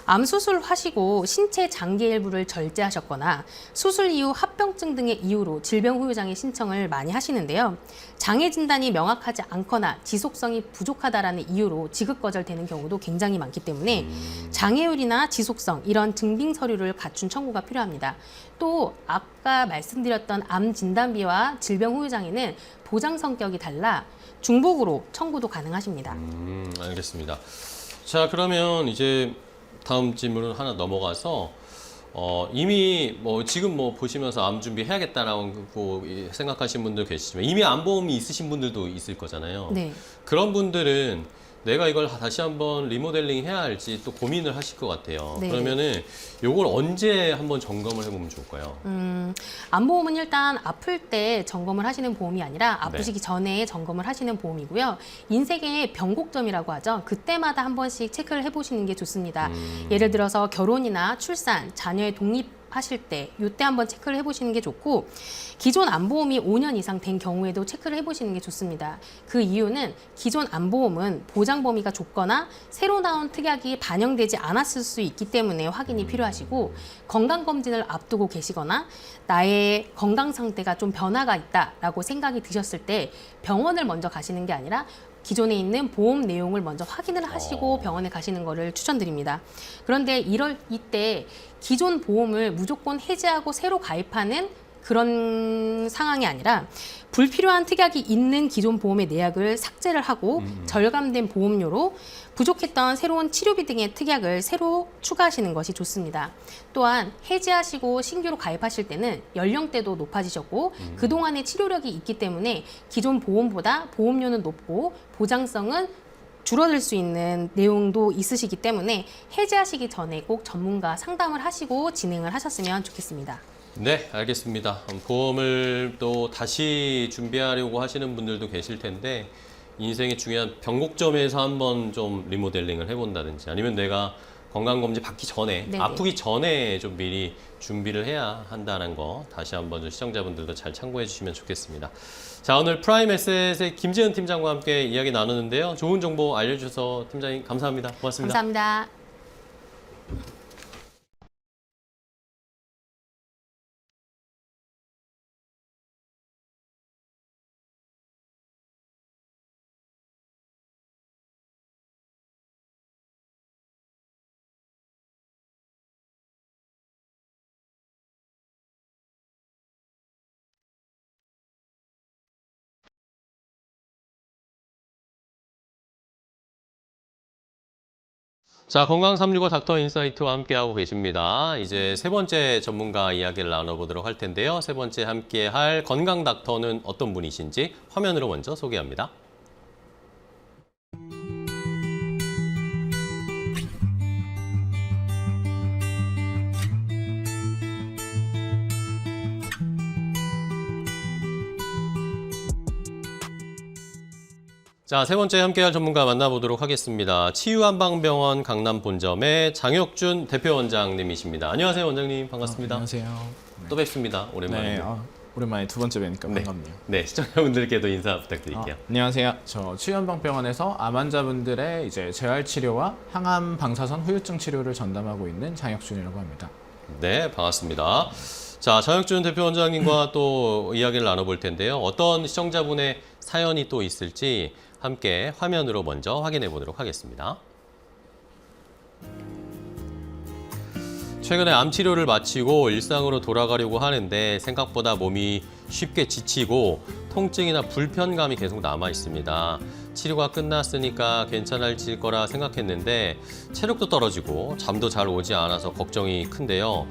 암 수술하시고 신체 장기 일부를 절제하셨거나 수술 이후 합병증 등의 이유로 질병 후유 장애 신청을 많이 하시는데요. 장애 진단이 명확하지 않거나 지속성이 부족하다라는 이유로 지급 거절되는 경우도 굉장히 많기 때문에 장애율이나 지속성 이런 증빙 서류를 갖춘 청구가 필요합니다. 또 아까 말씀드렸던 암 진단비와 질병 후유 장애는 보장 성격이 달라 중복으로 청구도 가능하십니다. 알겠습니다. 자, 그러면 이제 다음 질문 하나 넘어가서 이미 지금 보시면서 암 준비해야겠다라고 생각하신 분들 계시지만 이미 암보험이 있으신 분들도 있을 거잖아요. 네. 그런 분들은 내가 이걸 다시 한번 리모델링 해야 할지 또 고민을 하실 것 같아요. 네. 그러면은 요걸 언제 한번 점검을 해보면 좋을까요? 암보험은 일단 아플 때 점검을 하시는 보험이 아니라 아프시기 전에 점검을 하시는 보험이고요. 인생의 변곡점이라고 하죠. 그때마다 한 번씩 체크를 해보시는 게 좋습니다. 예를 들어서 결혼이나 출산, 자녀의 독립하실 때 이때 한번 체크를 해보시는 게 좋고 기존 암보험이 5년 이상 된 경우에도 체크를 해보시는 게 좋습니다. 그 이유는 기존 암보험은 보장 범위가 좁거나 새로 나온 특약이 반영되지 않았을 수 있기 때문에 확인이 필요하시고 건강검진을 앞두고 계시거나 나의 건강 상태가 좀 변화가 있다라고 생각이 드셨을 때 병원을 먼저 가시는 게 아니라 기존에 있는 보험 내용을 먼저 확인을 하시고 병원에 가시는 거를 추천드립니다. 그런데 이때 기존 보험을 무조건 해지하고 새로 가입하는 그런 상황이 아니라 불필요한 특약이 있는 기존 보험의 내약을 삭제를 하고 절감된 보험료로 부족했던 새로운 치료비 등의 특약을 새로 추가하시는 것이 좋습니다. 또한 해지하시고 신규로 가입하실 때는 연령대도 높아지셨고 그동안의 치료력이 있기 때문에 기존 보험보다 보험료는 높고 보장성은 줄어들 수 있는 내용도 있으시기 때문에 해지하시기 전에 꼭 전문가 상담을 하시고 진행을 하셨으면 좋겠습니다. 네, 알겠습니다. 보험을 또 다시 준비하려고 하시는 분들도 계실 텐데 인생의 중요한 변곡점에서 한번 좀 리모델링을 해본다든지 아니면 내가 건강검진 받기 전에 네네. 아프기 전에 좀 미리 준비를 해야 한다는 거 다시 한번 좀 시청자분들도 잘 참고해 주시면 좋겠습니다. 자, 오늘 프라임 에셋의 김지은 팀장과 함께 이야기 나누는데요. 좋은 정보 알려주셔서 팀장님 감사합니다. 고맙습니다. 감사합니다. 자, 건강 365 닥터 인사이트와 함께하고 계십니다. 이제 세 번째 전문가 이야기를 나눠보도록 할 텐데요. 세 번째 함께할 건강 닥터는 어떤 분이신지 화면으로 먼저 소개합니다. 자, 세 번째 함께할 전문가 만나보도록 하겠습니다. 치유한방병원 강남본점의 장혁준 대표원장님이십니다. 안녕하세요, 원장님. 반갑습니다. 안녕하세요. 또 뵙습니다. 오랜만에. 네, 오랜만에 두 번째 뵈니까 네. 반갑네요. 네, 시청자분들께도 인사 부탁드릴게요. 안녕하세요. 저 치유한방병원에서 암 환자분들의 이제 재활 치료와 항암 방사선 후유증 치료를 전담하고 있는 장혁준이라고 합니다. 네, 반갑습니다. 자, 장혁준 대표원장님과 또 이야기를 나눠볼 텐데요. 어떤 시청자분의 사연이 또 있을지 함께 화면으로 먼저 확인해 보도록 하겠습니다. 최근에 암 치료를 마치고 일상으로 돌아가려고 하는데 생각보다 몸이 쉽게 지치고 통증이나 불편감이 계속 남아 있습니다. 치료가 끝났으니까 괜찮아질 거라 생각했는데 체력도 떨어지고 잠도 잘 오지 않아서 걱정이 큰데요.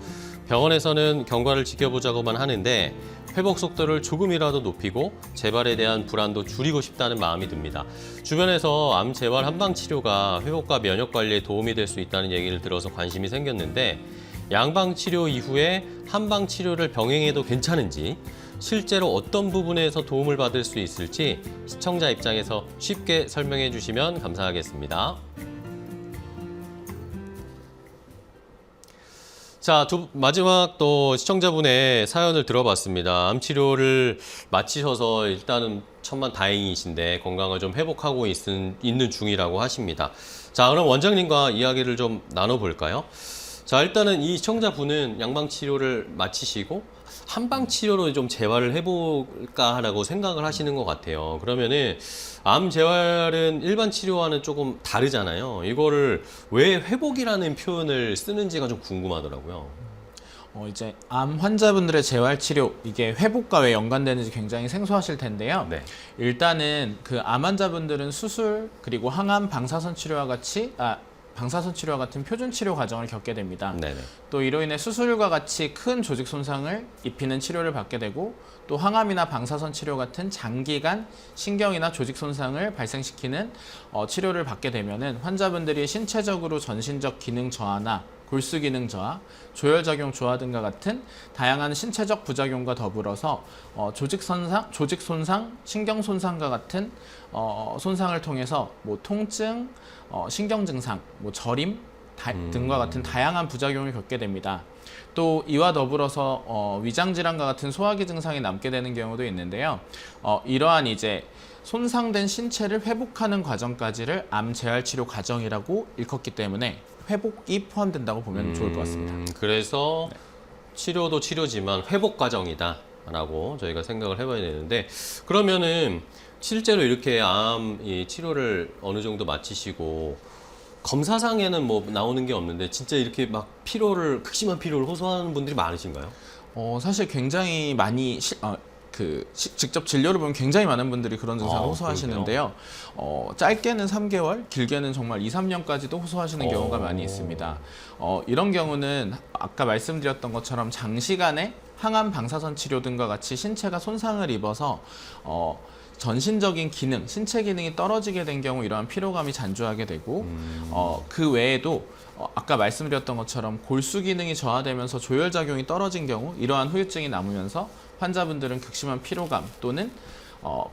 병원에서는 경과를 지켜보자고만 하는데 회복 속도를 조금이라도 높이고 재발에 대한 불안도 줄이고 싶다는 마음이 듭니다. 주변에서 암 재활 한방 치료가 회복과 면역 관리에 도움이 될 수 있다는 얘기를 들어서 관심이 생겼는데 양방 치료 이후에 한방 치료를 병행해도 괜찮은지 실제로 어떤 부분에서 도움을 받을 수 있을지 시청자 입장에서 쉽게 설명해 주시면 감사하겠습니다. 자, 마지막 또 시청자분의 사연을 들어봤습니다. 암 치료를 마치셔서 일단은 천만 다행이신데 건강을 좀 회복하고 있는 중이라고 하십니다. 자, 그럼 원장님과 이야기를 좀 나눠볼까요? 자, 일단은 이 시청자분은 양방 치료를 마치시고 한방 치료로 좀 재활을 해볼까 라고 생각을 하시는 것 같아요. 그러면은 암 재활은 일반 치료와는 조금 다르잖아요. 이거를 왜 회복이라는 표현을 쓰는지가 좀 궁금하더라고요. 이제 암 환자분들의 재활 치료 이게 회복과 왜 연관되는지 굉장히 생소하실 텐데요. 네. 일단은 그 암 환자분들은 수술 그리고 항암 방사선 치료와 같은 표준 치료 과정을 겪게 됩니다. 네네. 또 이로 인해 수술과 같이 큰 조직 손상을 입히는 치료를 받게 되고 또 항암이나 방사선 치료 같은 장기간 신경이나 조직 손상을 발생시키는 치료를 받게 되면은 환자분들이 신체적으로 전신적 기능 저하나 골수 기능 저하, 조혈작용 저하 등과 같은 다양한 신체적 부작용과 더불어서 조직 손상, 신경 손상과 같은 손상을 통해서 뭐 통증, 신경 증상, 뭐 저림 등과 같은 다양한 부작용을 겪게 됩니다. 또 이와 더불어서 위장 질환과 같은 소화기 증상이 남게 되는 경우도 있는데요. 이러한 이제 손상된 신체를 회복하는 과정까지를 암 재활 치료 과정이라고 일컫기 때문에 회복이 포함된다고 보면 좋을 것 같습니다. 그래서 치료도 치료지만 회복 과정이다라고 저희가 생각을 해봐야 되는데 그러면은 실제로 이렇게 암 이 치료를 어느 정도 마치시고 검사상에는 뭐 나오는 게 없는데 진짜 이렇게 막 극심한 피로를 호소하는 분들이 많으신가요? 사실 굉장히 많이 직접 진료를 보면 굉장히 많은 분들이 그런 증상을 호소하시는데요. 짧게는 3개월, 길게는 정말 2, 3년까지도 호소하시는 경우가 많이 있습니다. 이런 경우는 아까 말씀드렸던 것처럼 장시간의 항암 방사선 치료 등과 같이 신체가 손상을 입어서 전신적인 기능, 신체 기능이 떨어지게 된 경우 이러한 피로감이 잔주하게 되고 그 외에도 아까 말씀드렸던 것처럼 골수 기능이 저하되면서 조혈작용이 떨어진 경우 이러한 후유증이 남으면서 환자분들은 극심한 피로감 또는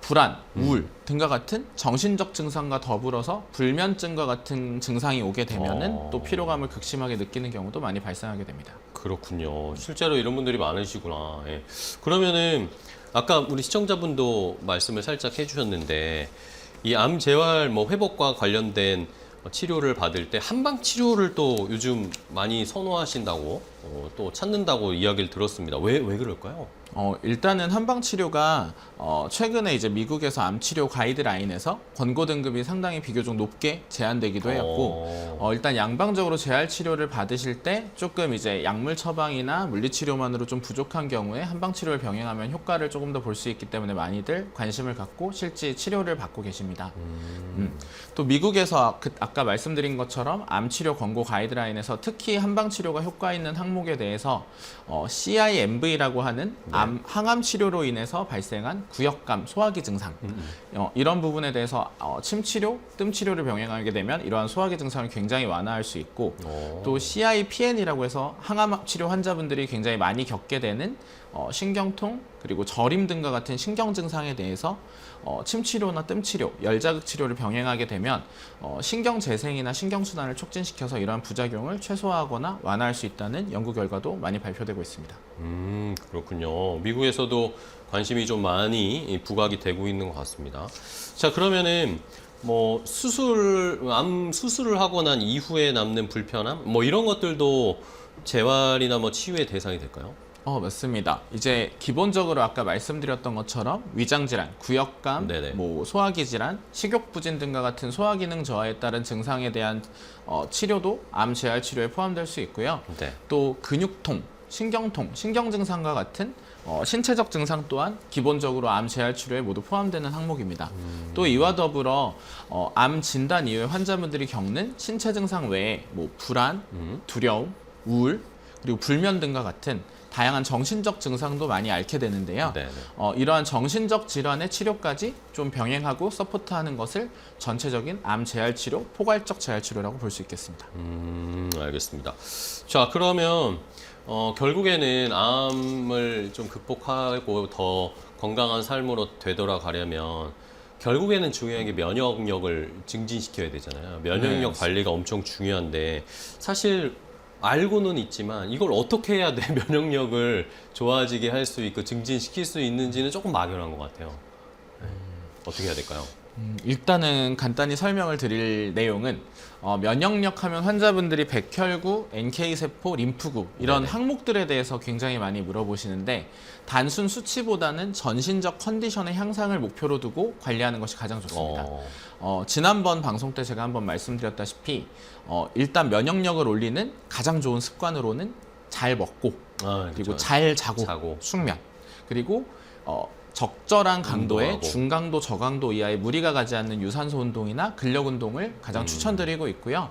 불안, 우울 등과 같은 정신적 증상과 더불어서 불면증과 같은 증상이 오게 되면은 또 피로감을 극심하게 느끼는 경우도 많이 발생하게 됩니다. 그렇군요. 실제로 이런 분들이 많으시구나. 예. 그러면은 아까 우리 시청자분도 말씀을 살짝 해주셨는데 이 암 재활 뭐 회복과 관련된 치료를 받을 때 한방 치료를 또 요즘 많이 선호하신다고 또 찾는다고 이야기를 들었습니다. 왜 그럴까요? 일단은 한방 치료가 최근에 이제 미국에서 암 치료 가이드라인에서 권고 등급이 상당히 비교적 높게 제한되기도 했고 일단 양방적으로 재활 치료를 받으실 때 조금 이제 약물 처방이나 물리 치료만으로 좀 부족한 경우에 한방 치료를 병행하면 효과를 조금 더 볼 수 있기 때문에 많이들 관심을 갖고 실제 치료를 받고 계십니다. 또 미국에서 아까 말씀드린 것처럼 암 치료 권고 가이드라인에서 특히 한방 치료가 효과 있는 항목에 대해서 CIMV라고 하는 항암 치료로 인해서 발생한 구역감, 소화기 증상 이런 부분에 대해서 침 치료, 뜸 치료를 병행하게 되면 이러한 소화기 증상을 굉장히 완화할 수 있고 또 CIPN이라고 해서 항암 치료 환자분들이 굉장히 많이 겪게 되는 신경통 그리고 저림 등과 같은 신경 증상에 대해서 침 치료나 뜸 치료, 열자극 치료를 병행하게 되면 신경 재생이나 신경 순환을 촉진시켜서 이러한 부작용을 최소화하거나 완화할 수 있다는 연구 결과도 많이 발표되고 있습니다. 그렇군요. 미국에서도 관심이 좀 많이 부각이 되고 있는 것 같습니다. 자, 그러면은 뭐 암 수술을 하고 난 이후에 남는 불편함, 뭐 이런 것들도 재활이나 뭐 치유의 대상이 될까요? 맞습니다. 이제 기본적으로 아까 말씀드렸던 것처럼 위장 질환, 구역감, 네네. 뭐 소화기 질환, 식욕 부진 등과 같은 소화 기능 저하에 따른 증상에 대한 치료도 암 재활 치료에 포함될 수 있고요. 네. 또 근육통, 신경통, 신경 증상과 같은 신체적 증상 또한 기본적으로 암 재활 치료에 모두 포함되는 항목입니다. 또 이와 더불어 암 진단 이후에 환자분들이 겪는 신체 증상 외에 뭐 불안, 두려움, 우울, 그리고 불면 등과 같은 다양한 정신적 증상도 많이 앓게 되는데요. 네네. 이러한 정신적 질환의 치료까지 좀 병행하고 서포트하는 것을 전체적인 암 재활 치료, 포괄적 재활 치료라고 볼 수 있겠습니다. 알겠습니다. 자, 그러면 결국에는 암을 좀 극복하고 더 건강한 삶으로 되돌아가려면 결국에는 중요한 게 면역력을 증진시켜야 되잖아요. 면역력 관리가 엄청 중요한데 사실 알고는 있지만 이걸 어떻게 해야 내 면역력을 좋아지게 할 수 있고 증진시킬 수 있는지는 조금 막연한 것 같아요. 네. 어떻게 해야 될까요? 일단은 간단히 설명을 드릴 내용은 면역력 하면 환자분들이 백혈구, NK세포, 림프구 이런 네네. 항목들에 대해서 굉장히 많이 물어보시는데 단순 수치보다는 전신적 컨디션의 향상을 목표로 두고 관리하는 것이 가장 좋습니다. 지난번 방송 때 제가 한번 말씀드렸다시피 일단 면역력을 올리는 가장 좋은 습관으로는 잘 먹고 그리고 그렇죠. 잘 자고, 숙면 그리고 적절한 강도의 운동하고. 중강도, 저강도 이하의 무리가 가지 않는 유산소 운동이나 근력 운동을 가장 추천드리고 있고요.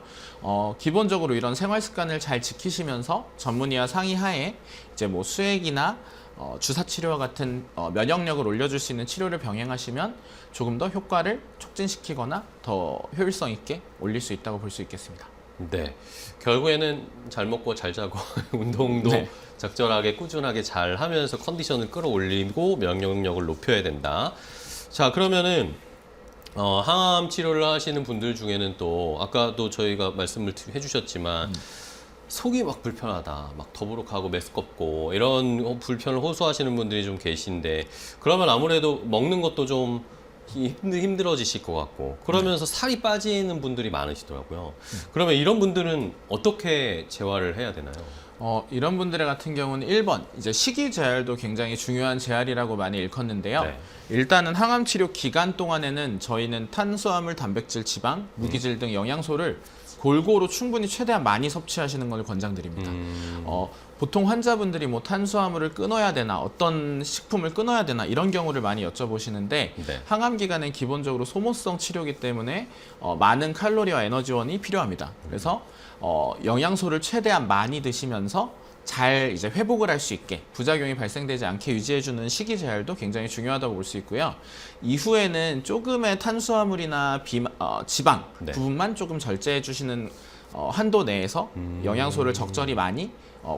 기본적으로 이런 생활 습관을 잘 지키시면서 전문의와 상의하에 이제 뭐 수액이나 주사 치료와 같은 면역력을 올려줄 수 있는 치료를 병행하시면 조금 더 효과를 촉진시키거나 더 효율성 있게 올릴 수 있다고 볼 수 있겠습니다. 네. 결국에는 잘 먹고 잘 자고 운동도 네. 적절하게 꾸준하게 잘 하면서 컨디션을 끌어올리고 면역력을 높여야 된다. 자, 그러면은 항암 치료를 하시는 분들 중에는 또 아까도 저희가 말씀을 해주셨지만 속이 막 불편하다, 막 더부룩하고 메스껍고 이런 불편을 호소하시는 분들이 좀 계신데 그러면 아무래도 먹는 것도 좀 힘들어지실 것 같고 그러면서 살이 빠지는 분들이 많으시더라고요. 그러면 이런 분들은 어떻게 재활을 해야 되나요? 이런 분들 같은 경우는 1번 이제 식이 재활도 굉장히 중요한 재활이라고 많이 일컫는데요. 네. 일단은 항암 치료 기간 동안에는 저희는 탄수화물, 단백질, 지방, 무기질 등 영양소를 골고루 충분히 최대한 많이 섭취하시는 걸 권장드립니다. 보통 환자분들이 뭐 탄수화물을 끊어야 되나, 어떤 식품을 끊어야 되나 이런 경우를 많이 여쭤보시는데 네. 항암 기간은 기본적으로 소모성 치료이기 때문에 많은 칼로리와 에너지원이 필요합니다. 그래서 영양소를 최대한 많이 드시면서 잘 이제 회복을 할 수 있게 부작용이 발생되지 않게 유지해주는 식이 재활도 굉장히 중요하다고 볼 수 있고요. 이후에는 조금의 탄수화물이나 지방 네. 부분만 조금 절제해 주시는 한도 내에서 영양소를 적절히 많이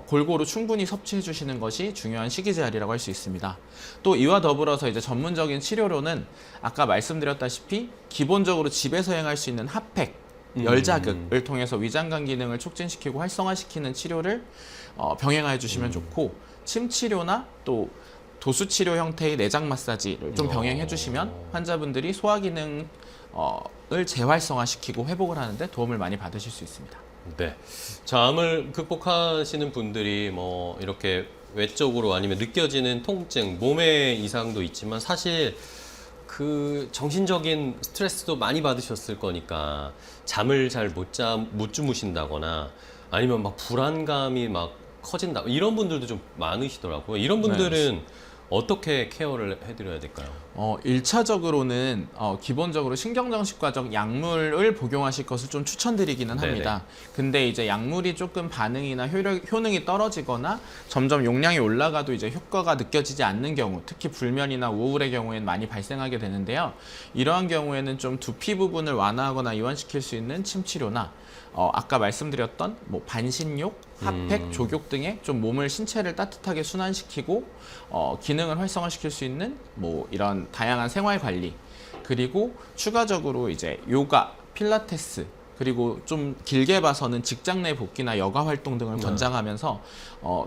골고루 충분히 섭취해 주시는 것이 중요한 식이 재활이라고 할 수 있습니다. 또 이와 더불어서 이제 전문적인 치료로는 아까 말씀드렸다시피 기본적으로 집에서 행할 수 있는 핫팩, 열자극을 통해서 위장관 기능을 촉진시키고 활성화시키는 치료를 병행해 주시면 좋고, 침 치료나 또 도수 치료 형태의 내장 마사지를 좀 병행해 주시면 환자분들이 소화 기능을 재활성화시키고 회복을 하는데 도움을 많이 받으실 수 있습니다. 네. 자, 암을 극복하시는 분들이 뭐 이렇게 외적으로 아니면 느껴지는 통증, 몸의 이상도 있지만 사실 그 정신적인 스트레스도 많이 받으셨을 거니까 잠을 잘 못 주무신다거나 아니면 막 불안감이 막 커진다 이런 분들도 좀 많으시더라고요. 이런 분들은 어떻게 케어를 해드려야 될까요? 1차적으로는 기본적으로 신경정신과적 약물을 복용하실 것을 좀 추천드리기는 합니다. 근데 이제 약물이 조금 반응이나 효능이 떨어지거나 점점 용량이 올라가도 이제 효과가 느껴지지 않는 경우, 특히 불면이나 우울의 경우에는 많이 발생하게 되는데요. 이러한 경우에는 좀 두피 부분을 완화하거나 이완시킬 수 있는 침 치료나 아까 말씀드렸던 뭐 반신욕, 핫팩, 족욕 등의 좀 몸을 신체를 따뜻하게 순환시키고 기능을 활성화시킬 수 있는 뭐 이런 다양한 생활 관리, 그리고 추가적으로 이제 요가, 필라테스, 그리고 좀 길게 봐서는 직장 내 복귀나 여가 활동 등을 권장하면서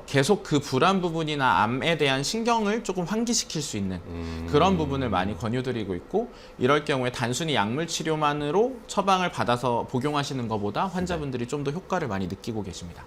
계속 그 불안 부분이나 암에 대한 신경을 조금 환기시킬 수 있는 그런 부분을 많이 권유드리고 있고, 이럴 경우에 단순히 약물 치료만으로 처방을 받아서 복용하시는 것보다 환자분들이 좀 더 효과를 많이 느끼고 계십니다.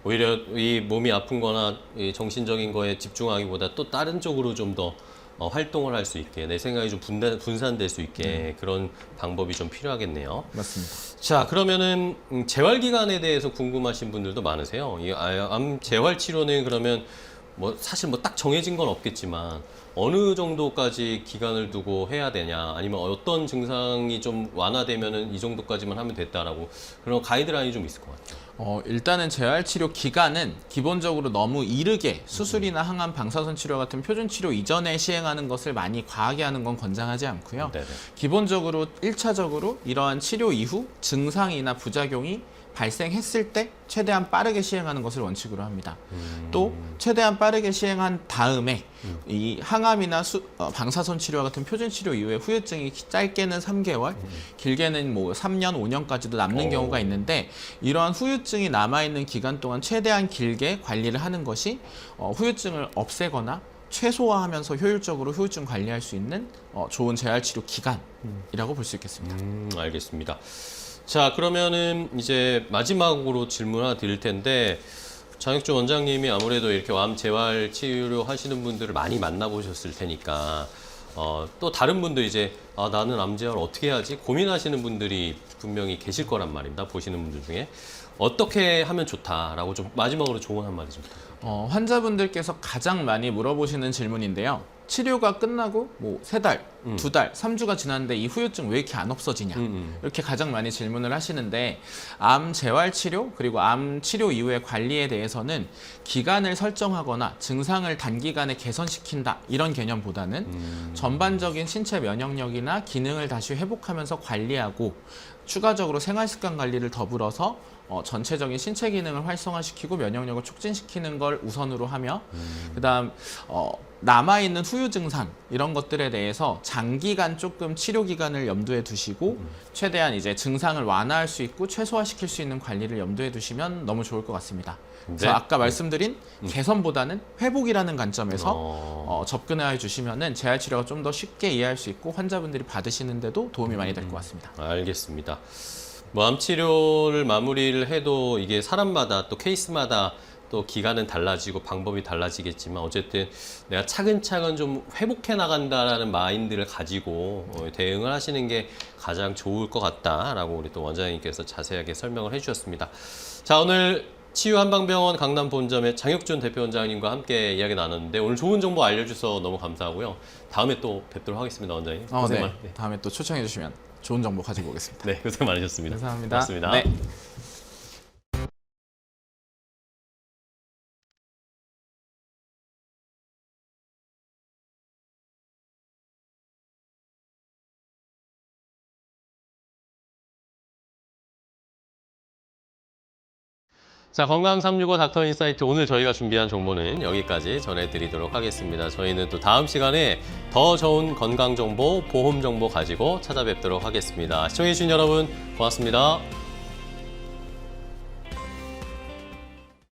오히려 이 몸이 아픈 거나 이 정신적인 거에 집중하기보다 또 다른 쪽으로 좀 더 활동을 할 수 있게, 내 생각이 좀 분산될 수 있게 그런 방법이 좀 필요하겠네요. 맞습니다. 자, 그러면은 재활 기간에 대해서 궁금하신 분들도 많으세요. 이 암 재활 치료는 그러면 뭐 사실 뭐 딱 정해진 건 없겠지만 어느 정도까지 기간을 두고 해야 되냐, 아니면 어떤 증상이 좀 완화되면은 이 정도까지만 하면 됐다라고 그런 가이드라인이 좀 있을 것 같아요. 일단은 재활치료 기간은 기본적으로 너무 이르게 수술이나 항암, 방사선 치료 같은 표준 치료 이전에 시행하는 것을 많이 과하게 하는 건 권장하지 않고요. 네네. 기본적으로 1차적으로 이러한 치료 이후 증상이나 부작용이 발생했을 때 최대한 빠르게 시행하는 것을 원칙으로 합니다. 또 최대한 빠르게 시행한 다음에 이 항암이나 방사선 치료와 같은 표준 치료 이후에 후유증이 짧게는 3개월, 길게는 뭐 3년, 5년까지도 남는 경우가 있는데, 이러한 후유증이 남아있는 기간 동안 최대한 길게 관리를 하는 것이 후유증을 없애거나 최소화하면서 효율적으로 후유증 관리할 수 있는 좋은 재활치료 기간이라고 볼 수 있겠습니다. 알겠습니다. 자, 그러면은 이제 마지막으로 질문 하나 드릴 텐데, 장혁준 원장님이 아무래도 이렇게 암 재활 치료 하시는 분들을 많이 만나보셨을 테니까, 또 다른 분들 이제, 나는 암 재활 어떻게 해야지? 고민하시는 분들이 분명히 계실 거란 말입니다. 보시는 분들 중에. 어떻게 하면 좋다라고 좀 마지막으로 조언 한 마디 좀 부탁드립니다. 환자분들께서 가장 많이 물어보시는 질문인데요. 치료가 끝나고 뭐 3달, 2달, 3주가 지났는데 이 후유증 왜 이렇게 안 없어지냐, 이렇게 가장 많이 질문을 하시는데, 암 재활 치료 그리고 암 치료 이후의 관리에 대해서는 기간을 설정하거나 증상을 단기간에 개선시킨다 이런 개념보다는 전반적인 신체 면역력이나 기능을 다시 회복하면서 관리하고, 추가적으로 생활습관 관리를 더불어서 전체적인 신체 기능을 활성화시키고 면역력을 촉진시키는 걸 우선으로 하며, 그다음 남아있는 후유 증상 이런 것들에 대해서 장기간 조금 치료 기간을 염두에 두시고 최대한 이제 증상을 완화할 수 있고 최소화시킬 수 있는 관리를 염두에 두시면 너무 좋을 것 같습니다. 그래서 아까 말씀드린 개선보다는 회복이라는 관점에서 접근해 주시면은 재활 치료가 좀 더 쉽게 이해할 수 있고 환자분들이 받으시는데도 도움이 많이 될 것 같습니다. 알겠습니다. 뭐 암 치료를 마무리를 해도 이게 사람마다 또 케이스마다 또 기간은 달라지고 방법이 달라지겠지만 어쨌든 내가 차근차근 좀 회복해 나간다라는 마인드를 가지고 대응을 하시는 게 가장 좋을 것 같다라고 우리 또 원장님께서 자세하게 설명을 해주셨습니다. 자, 오늘 치유한방병원 강남 본점의 장혁준 대표원장님과 함께 이야기 나눴는데 오늘 좋은 정보 알려주셔서 너무 감사하고요. 다음에 또 뵙도록 하겠습니다, 원장님. 고생 네. 다음에 또 초청해 주시면 좋은 정보 가지고 오겠습니다. 네, 고생 많으셨습니다. 감사합니다. 고맙습니다. 네. 자, 건강 365 닥터 인사이트 오늘 저희가 준비한 정보는 여기까지 전해드리도록 하겠습니다. 저희는 또 다음 시간에 더 좋은 건강 정보, 보험 정보 가지고 찾아뵙도록 하겠습니다. 시청해주신 여러분 고맙습니다.